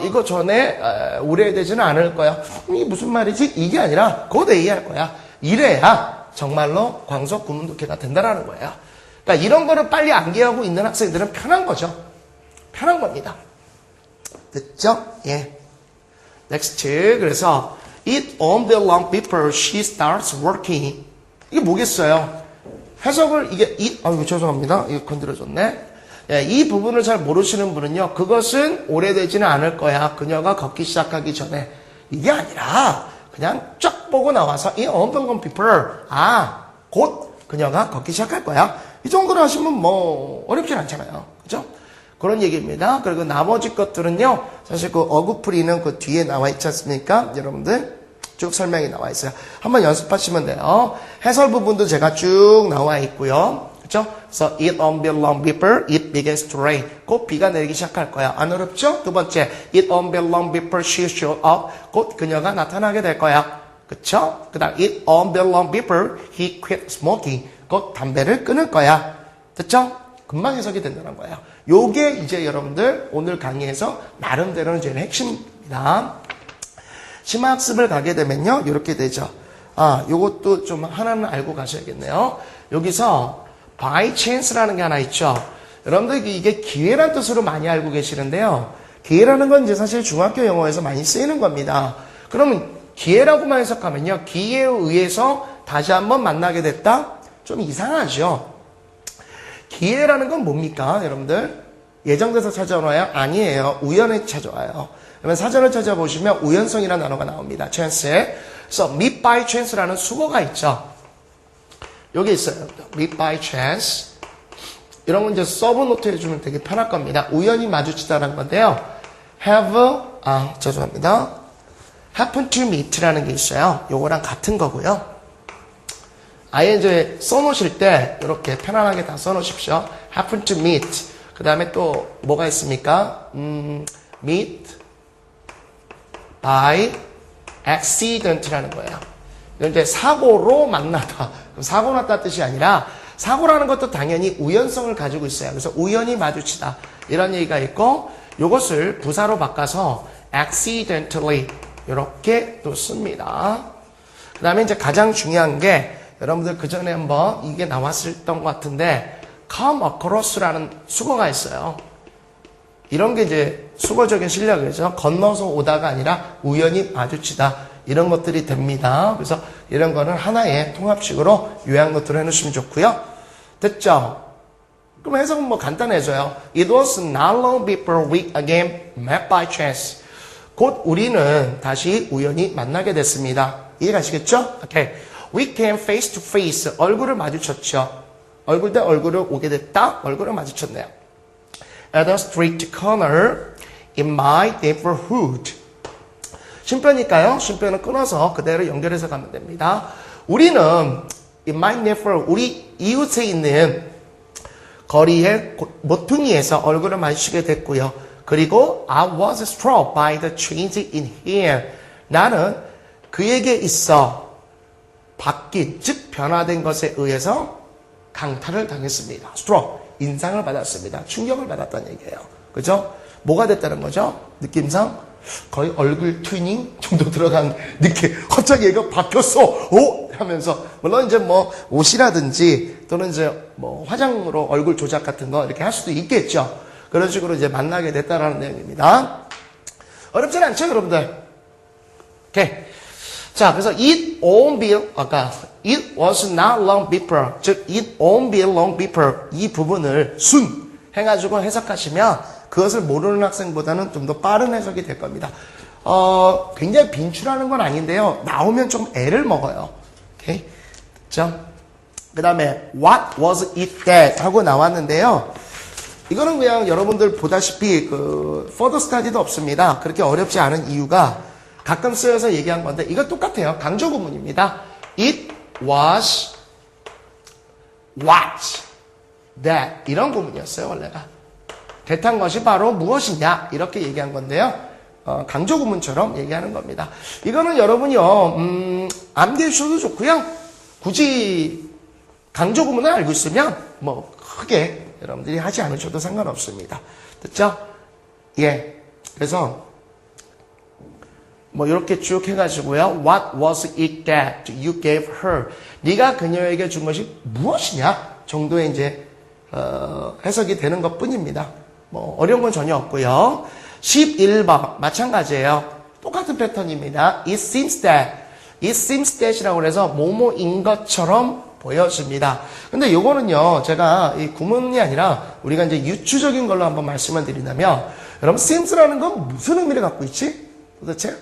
이거 전에 우려되지는 않을 거야. 이게 무슨 말이지? 이게 아니라 곧 A할 거야. 이래야 정말로 광속 구문독해가 된다라는 거예요. 그러니까 이런 거를 빨리 암기하고 있는 학생들은 편한 거죠. 편한 겁니다. 됐죠? 예. Next. 그래서 it won't be long before she starts working. 이게 뭐겠어요? 해석을 이게 아이고 죄송합니다. 이거 건드려졌네. 예, 이 부분을 잘 모르시는 분은요, 그것은 오래되지는 않을 거야. 그녀가 걷기 시작하기 전에. 이게 아니라, 그냥 쫙 보고 나와서, 이 unbelievable people, 곧 그녀가 걷기 시작할 거야. 이 정도로 하시면 뭐, 어렵진 않잖아요. 그죠? 그런 얘기입니다. 그리고 나머지 것들은요, 사실 그 어구풀이는 그 뒤에 나와 있지 않습니까? 여러분들, 쭉 설명이 나와 있어요. 한번 연습하시면 돼요. 해설 부분도 제가 쭉 나와 있고요. 그렇죠? 그래서 it won't be long before it begins to rain. 곧 비가 내리기 시작할 거야. 안 어렵죠? 두 번째, it won't be long before she shows up. 곧 그녀가 나타나게 될 거야. 그렇죠? 그다음 it won't be long before he quit smoking. 곧 담배를 끊을 거야. 됐죠? 금방 해석이 된다는 거예요. 요게 이제 여러분들 오늘 강의에서 나름대로는 제일 핵심입니다. 심화학습을 가게 되면요, 이렇게 되죠. 요것도 좀 하나는 알고 가셔야겠네요. 여기서 by chance라는 게 하나 있죠. 여러분들 이게 기회란 뜻으로 많이 알고 계시는데요. 기회라는 건 이제 사실 중학교 영어에서 많이 쓰이는 겁니다. 그러면 기회라고만 해석하면요, 기회에 의해서 다시 한번 만나게 됐다? 좀 이상하죠. 기회라는 건 뭡니까, 여러분들? 예정돼서 찾아오나요? 아니에요. 우연히 찾아와요. 그러면 사전을 찾아보시면 우연성이라는 단어가 나옵니다. chance에. 그래서 meet by chance라는 수거가 있죠. 여기 있어요. meet by chance. 이런 건 이제 서브노트 해주면 되게 편할 겁니다. 우연히 마주치다라는 건데요. 죄송합니다. happen to meet라는 게 있어요. 요거랑 같은 거고요. 아예 이제 써놓으실 때 이렇게 편안하게 다 써놓으십시오. happen to meet. 그 다음에 또 뭐가 있습니까? meet by accident라는 거예요. 이건 이제 사고로 만나다. 그럼 사고 났다 뜻이 아니라 사고라는 것도 당연히 우연성을 가지고 있어요. 그래서 우연히 마주치다. 이런 얘기가 있고 이것을 부사로 바꿔서 accidentally 이렇게 또 씁니다. 그 다음에 이제 가장 중요한 게 여러분들 그 전에 한번 이게 나왔었던 것 같은데 come across라는 수거가 있어요. 이런 게 이제 수거적인 실력이죠. 건너서 오다가 아니라 우연히 마주치다. 이런 것들이 됩니다. 그래서 이런 거는 하나의 통합식으로 요약 노트를 해놓으시면 좋고요. 됐죠? 그럼 해석은 뭐 간단해져요. It was not long before we again met by chance. 곧 우리는 다시 우연히 만나게 됐습니다. 이해가시겠죠? 오케이. We came face to face. 얼굴을 마주쳤죠. 얼굴 대 얼굴을 오게 됐다. 얼굴을 마주쳤네요. At a street corner in my neighborhood. 쉼표니까요. 쉼표는 끊어서 그대로 연결해서 가면 됩니다. 우리는 in my neighborhood, 우리 이웃에 있는 거리의 모퉁이에서 얼굴을 마주치게 됐고요. 그리고 I was struck by the change in hair. 나는 그에게 있어 바뀐, 즉 변화된 것에 의해서 강탈을 당했습니다. struck, 인상을 받았습니다. 충격을 받았다는 얘기예요. 그죠? 뭐가 됐다는 거죠? 느낌상 거의 얼굴 튜닝 정도 들어간 느낌. 갑자기 얘가 바뀌었어. 오! 하면서 물론 이제 뭐 옷이라든지 또는 이제 뭐 화장으로 얼굴 조작 같은 거 이렇게 할 수도 있겠죠. 그런 식으로 이제 만나게 됐다라는 내용입니다. 어렵진 않죠, 여러분들? 오케이. 자, 그래서 it won't be, it was not long before, 즉 it won't be long before 이 부분을 순 해가지고 해석하시면 그것을 모르는 학생보다는 좀 더 빠른 해석이 될 겁니다. 굉장히 빈출하는 건 아닌데요. 나오면 좀 애를 먹어요. 오케이. 그죠? 그 다음에 what was it that 하고 나왔는데요. 이거는 그냥 여러분들 보다시피 further study도 없습니다. 그렇게 어렵지 않은 이유가 가끔 쓰여서 얘기한 건데 이거 똑같아요. 강조 구문입니다. It was what that 이런 구문이었어요. 원래가. 대탄 것이 바로 무엇이냐 이렇게 얘기한 건데요. 강조 구문처럼 얘기하는 겁니다. 이거는 여러분이요. 암기해 주셔도 좋고요. 굳이 강조 구문을 알고 있으면 뭐 크게 여러분들이 하지 않으셔도 상관없습니다. 됐죠? 예. 그래서 뭐 이렇게 쭉 해가지고요. What was it that you gave her? 네가 그녀에게 준 것이 무엇이냐 정도의 이제 해석이 되는 것뿐입니다. 뭐 어려운 건 전혀 없고요. 11번 마찬가지예요. 똑같은 패턴입니다. It seems that이라고 해서 뭐뭐인 것처럼 보여집니다. 근데 요거는요, 제가 이 구문이 아니라 우리가 이제 유추적인 걸로 한번 말씀을 드린다면, 여러분, sims라는 건 무슨 의미를 갖고 있지? 도대체?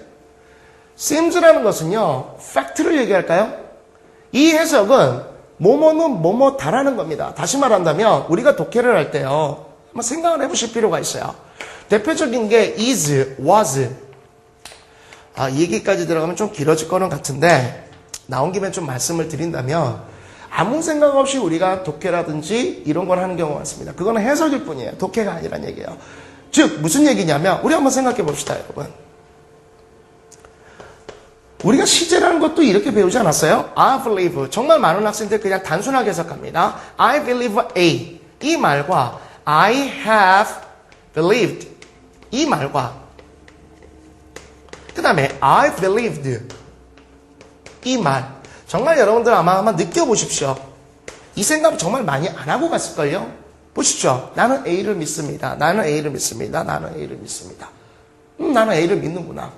sims라는 것은요, 팩트를 얘기할까요? 이 해석은 뭐뭐는 뭐뭐다라는 겁니다. 다시 말한다면, 우리가 독해를 할 때요, 한번 생각을 해보실 필요가 있어요. 대표적인 게 is, was. 이 얘기까지 들어가면 좀 길어질 거는 같은데, 나온 김에 좀 말씀을 드린다면, 아무 생각 없이 우리가 독해라든지 이런 걸 하는 경우가 많습니다. 그거는 해석일 뿐이에요. 독해가 아니란 얘기예요. 즉, 무슨 얘기냐면, 우리 한번 생각해 봅시다, 여러분. 우리가 시제라는 것도 이렇게 배우지 않았어요? I believe. 정말 많은 학생들 그냥 단순하게 해석합니다. I believe A. 이 말과 I have believed. 이 말과 그 다음에 I believed. 이 말. 정말 여러분들 아마 느껴보십시오. 이 생각 정말 많이 안 하고 갔을걸요? 보십시오. 나는 A를 믿습니다. 나는 A를 믿습니다. 나는 A를 믿습니다. 나는 A를 믿는구나.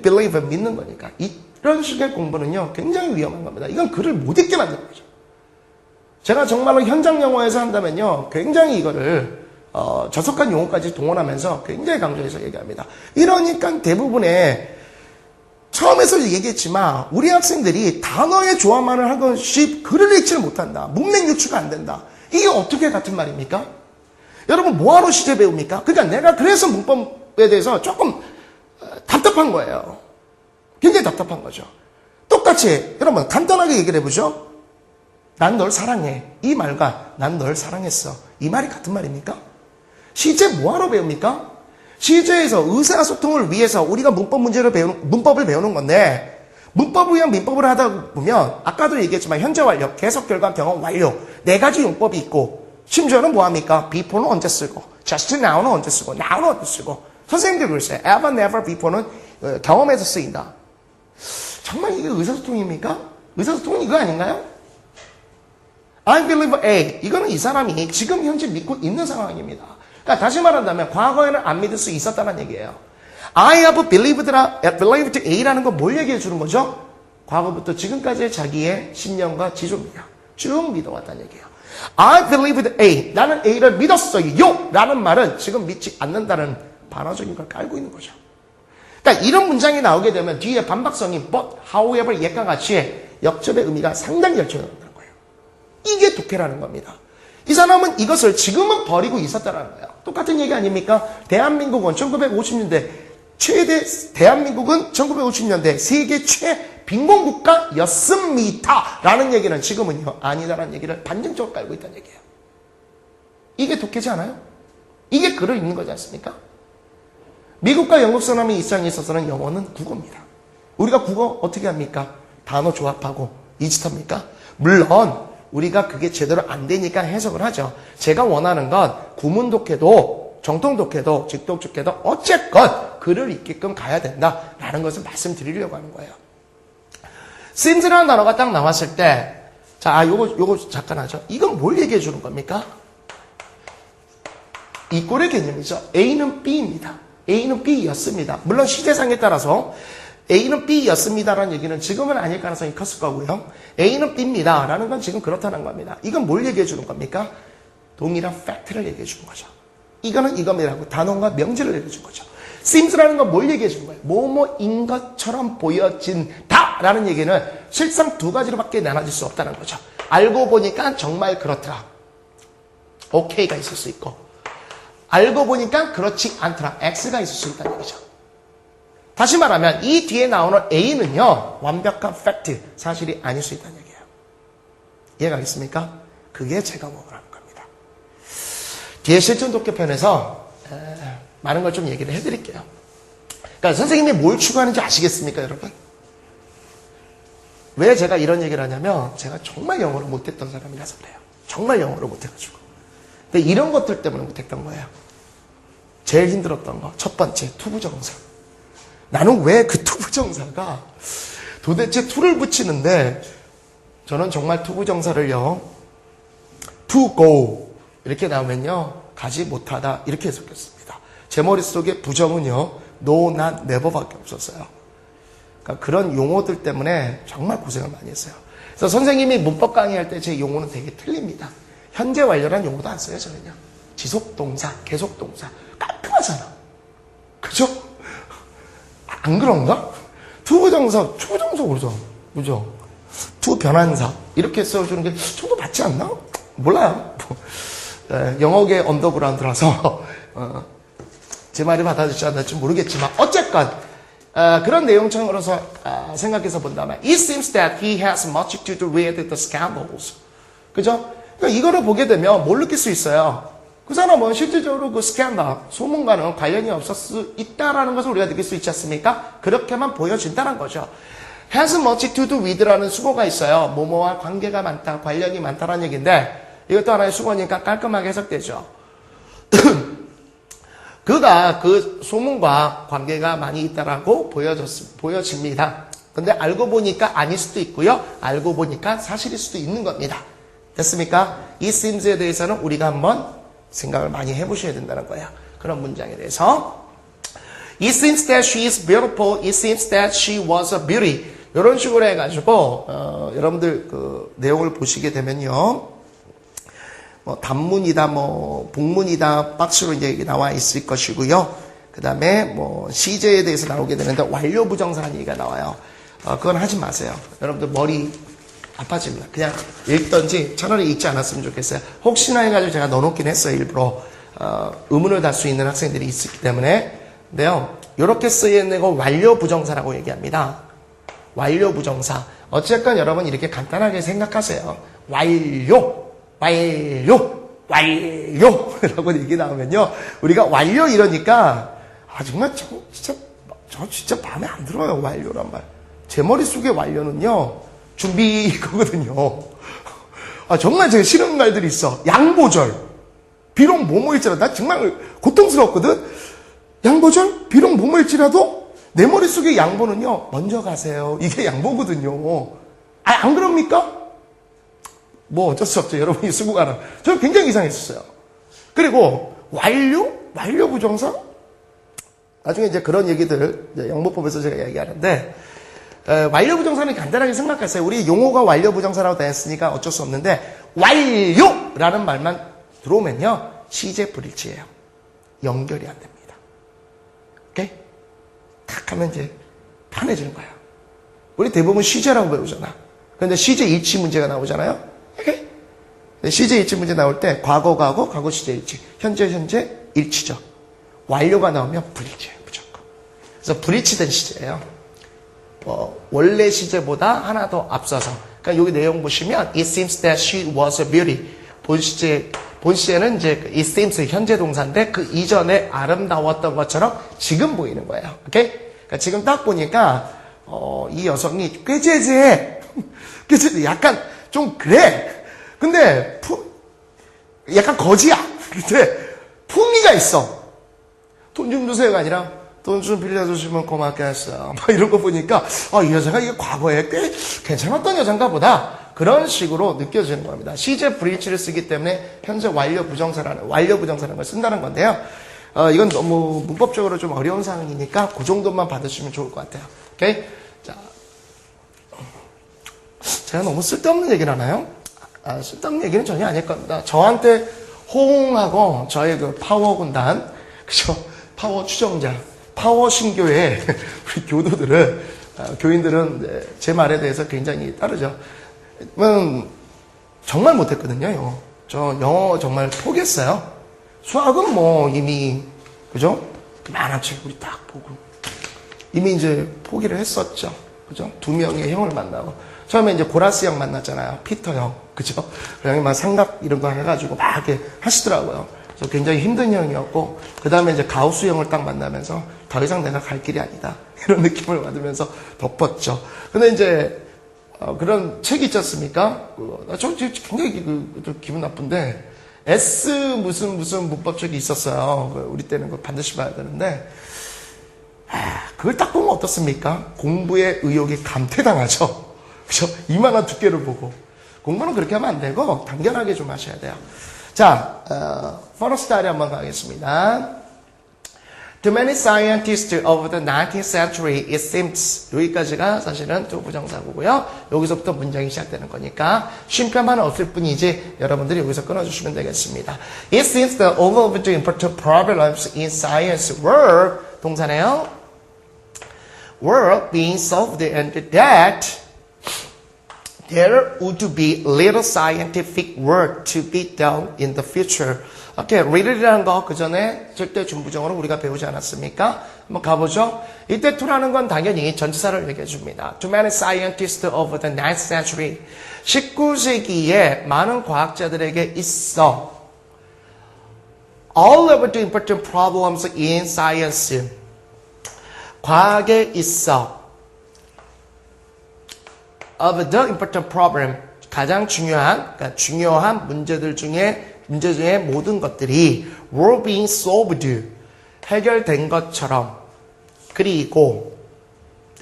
believe, 믿는 거니까. 이런 식의 공부는요, 굉장히 위험한 겁니다. 이건 글을 못 읽게 만드는 거죠. 제가 정말로 현장 영어에서 한다면요, 굉장히 이거를, 저속한 용어까지 동원하면서 굉장히 강조해서 얘기합니다. 이러니까 대부분의, 처음에서 얘기했지만, 우리 학생들이 단어의 조합만을 한 것이 글을 읽지를 못한다. 문맥 유추가 안 된다. 이게 어떻게 같은 말입니까? 여러분, 뭐하러 시제 배웁니까? 그러니까 내가 그래서 문법에 대해서 조금 답답한 거예요. 굉장히 답답한 거죠. 똑같이 여러분 간단하게 얘기를 해보죠. 난 널 사랑해. 이 말과 난 널 사랑했어. 이 말이 같은 말입니까? 시제 뭐하러 배웁니까? 시제에서 의사소통을 위해서 우리가 문법을 배우는 건데 문법을 위한 민법을 하다 보면 아까도 얘기했지만 현재 완료, 계속 결과, 경험 완료 네 가지 용법이 있고 심지어는 뭐합니까? before는 언제 쓰고 just now는 언제 쓰고 now는 언제 쓰고 선생님들 그랬어요. ever, never, before는 경험에서 쓰인다. 정말 이게 의사소통입니까? 의사소통은 이거 아닌가요? I believe A. 이거는 이 사람이 지금 현재 믿고 있는 상황입니다. 그러니까 다시 말한다면 과거에는 안 믿을 수 있었다는 얘기예요. I have believed A라는 건 뭘 얘기해 주는 거죠? 과거부터 지금까지의 자기의 신념과 지조입니다. 쭉 믿어왔다는 얘기예요. I believed A. 나는 A를 믿었어요. 라는 말은 지금 믿지 않는다는 반어적인 걸 깔고 있는 거죠. 그러니까 이런 문장이 나오게 되면 뒤에 반박성인 but, however, 옛과 같이 역접의 의미가 상당히 결정된다는 거예요. 이게 독해라는 겁니다. 이 사람은 이것을 지금은 버리고 있었다는 거예요. 똑같은 얘기 아닙니까? 대한민국은 1950년대 대한민국은 1950년대 세계 최빈곤국가였습니다. 라는 얘기는 지금은요, 아니다라는 얘기를 반증적으로 깔고 있다는 얘기예요. 이게 독해지 않아요? 이게 글을 읽는 거지 않습니까? 미국과 영국 사람의 입장에 있어서는 영어는 국어입니다. 우리가 국어 어떻게 합니까? 단어 조합하고 이 짓 합니까? 물론 우리가 그게 제대로 안 되니까 해석을 하죠. 제가 원하는 건 구문 독해도 정통 독해도 직독 독해도 어쨌건 글을 읽게끔 가야 된다라는 것을 말씀드리려고 하는 거예요. sims라는 단어가 딱 나왔을 때 자, 요거 잠깐 하죠. 이건 뭘 얘기해 주는 겁니까? 이 꼴의 개념이죠. A는 B입니다. A는 B였습니다. 물론 시제상에 따라서 A는 B였습니다라는 얘기는 지금은 아닐 가능성이 컸을 거고요. A는 B입니다. 라는 건 지금 그렇다는 겁니다. 이건 뭘 얘기해 주는 겁니까? 동일한 팩트를 얘기해 주는 거죠. 이거는 이겁니다라고 단어과 명제를 얘기해 주는 거죠. sims라는 건 뭘 얘기해 주는 거예요? 뭐뭐인 것처럼 보여진다 라는 얘기는 실상 두 가지로밖에 나눠질 수 없다는 거죠. 알고 보니까 정말 그렇더라. OK가 있을 수 있고 알고 보니까 그렇지 않더라. X가 있을 수 있다는 얘기죠. 다시 말하면 이 뒤에 나오는 A는요. 완벽한 팩트, 사실이 아닐 수 있다는 얘기예요. 이해가겠습니까? 그게 제가 원하는 겁니다. 뒤에 실전 독해 편에서 많은 걸 좀 얘기를 해드릴게요. 그러니까 선생님이 뭘 추구하는지 아시겠습니까, 여러분? 왜 제가 이런 얘기를 하냐면 제가 정말 영어를 못했던 사람이라서 그래요. 정말 영어를 못해가지고. 근데 이런 것들 때문에 못했던 거예요. 제일 힘들었던 거. 첫 번째, 투부정사. 나는 왜 그 투부정사가 도대체 투를 붙이는데 저는 정말 투부정사를요. to go 이렇게 나오면요. 가지 못하다 이렇게 해석했습니다. 제 머릿속에 부정은요. no, not, never밖에 없었어요. 그러니까 그런 용어들 때문에 정말 고생을 많이 했어요. 그래서 선생님이 문법 강의할 때 제 용어는 되게 틀립니다. 현재 완료란 용어도 안 써요, 저는요. 지속동사, 계속동사. 깔끔하잖아. 그죠? 안 그런가? 투부정사 그러죠. 그죠? 투변환사. 이렇게 써주는 게 좀 더 맞지 않나? 몰라요. 영어계 언더그라운드라서, 제 말이 받아들이지 않을지 모르겠지만, 어쨌건, 그런 내용처럼서 생각해서 본다면, It seems that he has much to do with the scandals. 그죠? 그러니까 이거를 보게 되면 뭘 느낄 수 있어요? 그 사람은 실질적으로 그 스캔들, 소문과는 관련이 없을 수 있다라는 것을 우리가 느낄 수 있지 않습니까? 그렇게만 보여진다는 거죠. has much to do with라는 수거가 있어요. 뭐뭐와 관계가 많다, 관련이 많다라는 얘기인데 이것도 하나의 수거니까 깔끔하게 해석되죠. 그가 그 소문과 관계가 많이 있다라고 보여집니다. 근데 알고 보니까 아닐 수도 있고요. 알고 보니까 사실일 수도 있는 겁니다. 됐습니까? 이 seems에 대해서는 우리가 한번 생각을 많이 해보셔야 된다는 거예요. 그런 문장에 대해서. It seems that she is beautiful. It seems that she was a beauty. 이런 식으로 해가지고 여러분들 그 내용을 보시게 되면요. 뭐 단문이다, 뭐 복문이다 박스로 이제 나와 있을 것이고요. 그 다음에 뭐 시제에 대해서 나오게 되는데 완료 부정사라는 얘기가 나와요. 그건 하지 마세요. 여러분들 머리 아파집니다. 그냥 읽던지 차라리 읽지 않았으면 좋겠어요. 혹시나 해가지고 제가 넣어놓긴 했어요. 일부러 의문을 달 수 있는 학생들이 있기 때문에. 근데요, 이렇게 쓰이는 거 완료 부정사라고 얘기합니다. 완료 부정사. 어쨌건 여러분 이렇게 간단하게 생각하세요. 완료 라고 얘기 나오면요, 우리가 완료 이러니까 정말 저 진짜 마음에 안 들어요. 완료란 말. 제 머릿속에 완료는요, 준비 이거거든요. 정말 제가 싫은 말들이 있어. 양보절. 비록 뭐뭐일지라도, 나 정말 고통스럽거든. 양보절? 비록 뭐뭐일지라도 내 머릿속에 양보는요, 먼저 가세요. 이게 양보거든요. 안 그럽니까? 뭐 어쩔 수 없죠. 여러분이 쓰고 가는. 저는 굉장히 이상했었어요. 그리고 완료 부정사? 나중에 이제 그런 얘기들 영문법에서 제가 얘기하는데, 완료 부정사는 간단하게 생각하세요. 우리 용어가 완료 부정사라고 되어 있으니까 어쩔 수 없는데, 완료라는 말만 들어오면요, 시제 불일치예요. 연결이 안 됩니다. 오케이? 탁 하면 이제 편해지는 거예요. 우리 대부분 시제라고 배우잖아. 그런데 시제 일치 문제가 나오잖아요. 오케이? 시제 일치 문제 나올 때 과거 시제 일치, 현재 일치죠. 완료가 나오면 불일치예요, 무조건. 그래서 불일치된 시제예요. 원래 시제보다 하나 더 앞서서. 그러니까 여기 내용 보시면 It seems that she was a beauty. 본 시제는 이제 It seems 현재 동사인데 그 이전에 아름다웠던 것처럼 지금 보이는 거예요. 오케이? 그러니까 지금 딱 보니까 이 여성이 꾀죄죄해. 약간 좀 그래. 근데 약간 거지야. 근데 품위가 있어. 돈 좀 주세요가 아니라 돈 좀 빌려주시면 고맙겠어요. 막 이런 거 보니까 이 여자가 이게 과거에 꽤 괜찮았던 여잔가 보다. 그런 식으로 느껴지는 겁니다. 시제 불일치를 쓰기 때문에 현재 완료 부정사라는 걸 쓴다는 건데요. 이건 너무 문법적으로 좀 어려운 상황이니까 그 정도만 받으시면 좋을 것 같아요. 오케이? 자, 제가 너무 쓸데없는 얘기를 하나요? 쓸데없는 얘기는 전혀 아닐 겁니다. 저한테 호응하고 저의 그 파워 군단, 그죠? 파워 추종자, 파워 신교의 우리 교인들은 제 말에 대해서 굉장히 따르죠. 정말 못했거든요, 영어. 저 영어 정말 포기했어요. 수학은 뭐 이미, 그죠? 만화책 우리 딱 보고. 이미 이제 포기를 했었죠. 그죠? 2명의 형을 만나고. 처음에 이제 고라스 형 만났잖아요. 피터 형. 그죠? 그 형이 막 삼각 이런 거 해가지고 막 이렇게 하시더라고요. 그래서 굉장히 힘든 형이었고, 그 다음에 이제 가우스 형을 딱 만나면서 더 이상 내가 갈 길이 아니다. 이런 느낌을 받으면서 덮었죠. 근데 이제, 그런 책이 있지 않습니까? 저 굉장히 좀 기분 나쁜데, S 무슨 문법책이 있었어요. 우리 때는 그거 반드시 봐야 되는데, 그걸 딱 보면 어떻습니까? 공부의 의욕이 감퇴당하죠. 그죠? 이만한 두께를 보고. 공부는 그렇게 하면 안 되고, 당연하게 좀 하셔야 돼요. 자, first 다리 한번 가겠습니다. To many scientists over the 19th century, it seems. 여기까지가 사실은 또 부정사고고요. 여기서부터 문장이 시작되는 거니까 쉼표만 없을 뿐이지 여러분들이 여기서 끊어주시면 되겠습니다. It seems that all of the important problems in science were 동사네요. were being solved and that there would be little scientific work to be done in the future. 오케이, little이라는 거 그 전에 절대 준부정어로 우리가 배우지 않았습니까? 한번 가보죠. 이때 to라는 건 당연히 전치사를 얘기해 줍니다. To many scientists over the 9th century. 19세기에 많은 과학자들에게 있어. All of the important problems in science. 과학에 있어. Of the important problem. 가장 중요한, 그러니까 중요한 문제들 중에 문제 중에 모든 것들이 were being solved 해결된 것처럼 그리고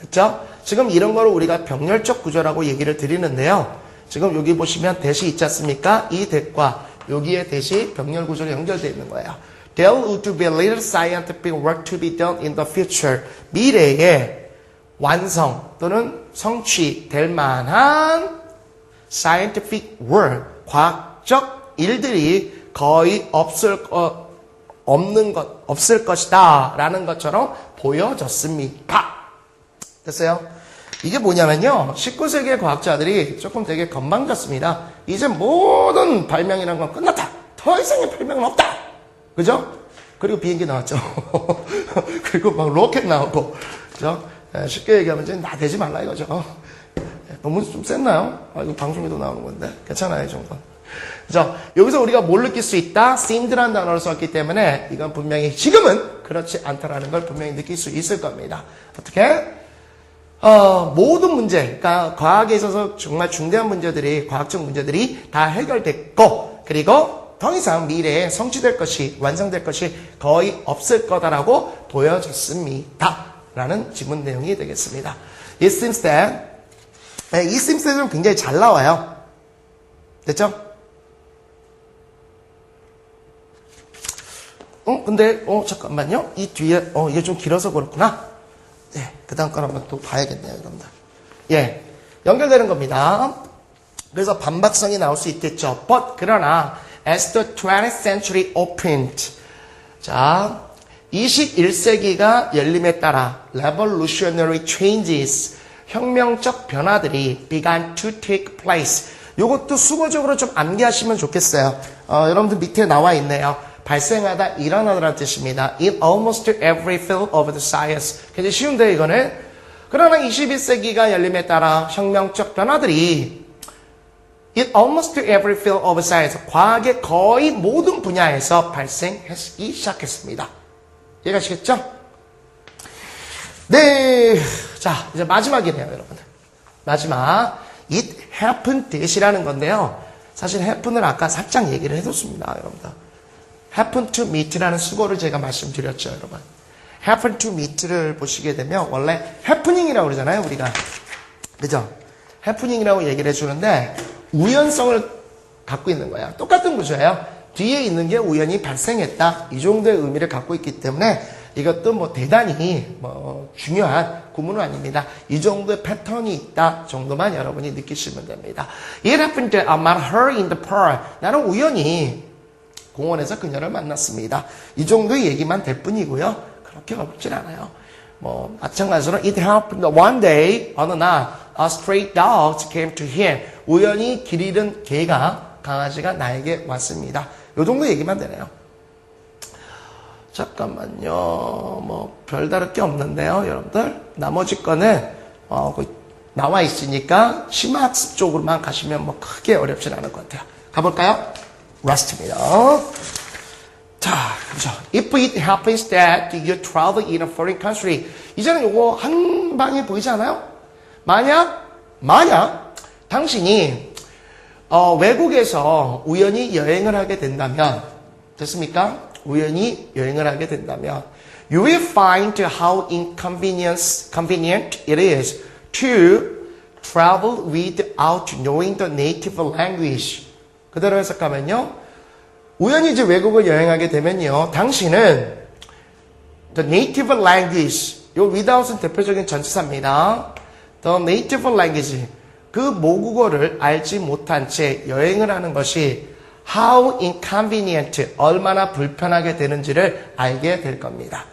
됐죠? 지금 이런 거를 우리가 병렬적 구조라고 얘기를 드리는데요. 지금 여기 보시면 대시 있지 않습니까? 이 대과 여기에 대시 병렬 구조로 연결되어 있는 거예요. There would be little scientific work to be done in the future. 미래에 완성 또는 성취될 만한 scientific work, 과학적 일들이 거의 없을 것이다 라는 것처럼 보여졌습니다. 됐어요? 이게 뭐냐면요. 19세기의 과학자들이 조금 되게 건방졌습니다. 이제 모든 발명이라는 건 끝났다. 더 이상의 발명은 없다. 그죠? 그리고 비행기 나왔죠. 그리고 막 로켓 나오고. 그죠? 쉽게 얘기하면 이제 나대지 말라 이거죠. 너무 좀 셌나요? 이거 방송에도 나오는 건데. 괜찮아요, 이 정도는. 그죠? 여기서 우리가 뭘 느낄 수 있다? seemed라는 단어를 썼기 때문에 이건 분명히 지금은 그렇지 않다라는 걸 분명히 느낄 수 있을 겁니다. 어떻게? 모든 문제, 그러니까 과학에 있어서 정말 중대한 문제들이, 과학적 문제들이 다 해결됐고, 그리고 더 이상 미래에 성취될 것이, 완성될 것이 거의 없을 거다라고 보여졌습니다. 라는 지문 내용이 되겠습니다. It seems that, it seems that은 굉장히 잘 나와요. 됐죠? 근데, 잠깐만요. 이 뒤에, 이게 좀 길어서 그렇구나. 네, 그 다음 걸 한번 또 봐야겠네요, 여러분들. 예, 연결되는 겁니다. 그래서 반박성이 나올 수 있겠죠. But, 그러나, as the 20th century opened. 자, 21세기가 열림에 따라, revolutionary changes, 혁명적 변화들이 began to take place. 요것도 수거적으로 좀 암기하시면 좋겠어요. 여러분들 밑에 나와 있네요. 발생하다, 일어나다라는 뜻입니다. In almost every field of the science. 굉장히 쉬운데 이거는. 그러나 21세기가 열림에 따라 혁명적 변화들이 In almost every field of science. 과학의 거의 모든 분야에서 발생하기 시작했습니다. 이해가시겠죠? 네. 자, 이제 마지막이네요, 여러분들. 마지막. It happened that이라는 건데요. 사실 happen을 아까 살짝 얘기를 해뒀습니다, 여러분들. happen to meet라는 수고를 제가 말씀드렸죠, 여러분. happen to meet를 보시게 되면 원래 happening이라고 그러잖아요, 우리가. 그죠? happening이라고 얘기를 해주는데 우연성을 갖고 있는 거야. 똑같은 구조예요. 뒤에 있는 게 우연히 발생했다. 이 정도의 의미를 갖고 있기 때문에 이것도 뭐 대단히 중요한 구문은 아닙니다. 이 정도의 패턴이 있다 정도만 여러분이 느끼시면 됩니다. It happened that I met her in the park. 나는 우연히 공원에서 그녀를 만났습니다. 이 정도의 얘기만 될 뿐이고요. 그렇게 어렵진 않아요. 마찬가지로 it happened one day, 어느 날 a stray dog came to him. 우연히 길 잃은 개가, 강아지가 나에게 왔습니다. 이 정도 얘기만 되네요. 잠깐만요. 별다를 게 없는데요, 여러분들. 나머지 거는 나와 있으니까 심화학습 쪽으로만 가시면 크게 어렵진 않을 것 같아요. 가볼까요? rest입니다. 자, 그렇죠. If it happens that you travel in a foreign country. 이제는 요거 한 방에 보이지 않아요? 만약 당신이 외국에서 우연히 여행을 하게 된다면, 됐습니까? 우연히 여행을 하게 된다면, you will find how convenient it is to travel without knowing the native language. 그대로 해석하면요. 우연히 이제 외국을 여행하게 되면요. 당신은 The native language. 요 without은 대표적인 전치사입니다. The native language. 그 모국어를 알지 못한 채 여행을 하는 것이 how inconvenient, 얼마나 불편하게 되는지를 알게 될 겁니다.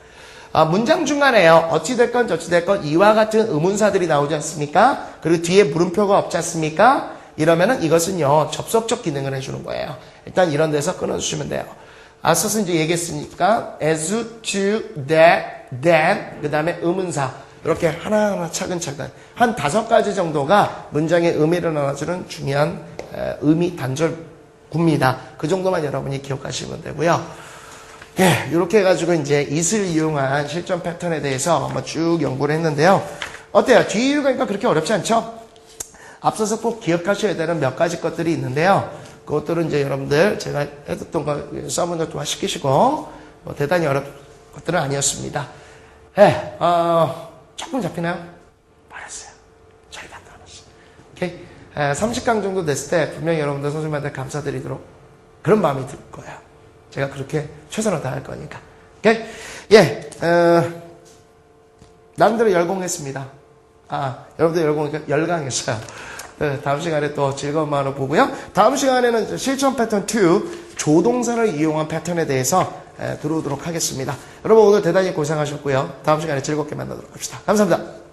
문장 중간에요. 어찌됐건 저찌됐건 이와 같은 의문사들이 나오지 않습니까? 그리고 뒤에 물음표가 없지 않습니까? 이러면은 이것은요, 접속적 기능을 해주는 거예요. 일단 이런 데서 끊어주시면 돼요. 앞서서 이제 얘기했으니까 as to, that, then, 그 다음에 의문사. 이렇게 하나하나 차근차근 한 5가지 정도가 문장의 의미를 나눠주는 중요한 의미 단절구입니다. 그 정도만 여러분이 기억하시면 되고요. 예, 이렇게 해가지고 이제 it을 이용한 실전 패턴에 대해서 한번 쭉 연구를 했는데요. 어때요? 뒤에 읽으니까 그렇게 어렵지 않죠? 앞서서 꼭 기억하셔야 되는 몇 가지 것들이 있는데요. 그것들은 이제 여러분들 제가 해뒀던 거 써본 것 시키시고 뭐 대단히 어려운 것들은 아니었습니다. 예, 조금 잡히나요? 알았어요. 저희 다 알았어요. 오케이. 30강 정도 됐을 때 분명히 여러분들 선생님한테 감사드리도록 그런 마음이 들 거예요. 제가 그렇게 최선을 다할 거니까. 오케이. 예, 나름대로 열공했습니다. 여러분들 열강했어요. 네, 다음 시간에 또 즐거운 마음으로 보고요. 다음 시간에는 실전 패턴 2, 조동사를 이용한 패턴에 대해서 들어오도록 하겠습니다. 여러분 오늘 대단히 고생하셨고요. 다음 시간에 즐겁게 만나도록 합시다. 감사합니다.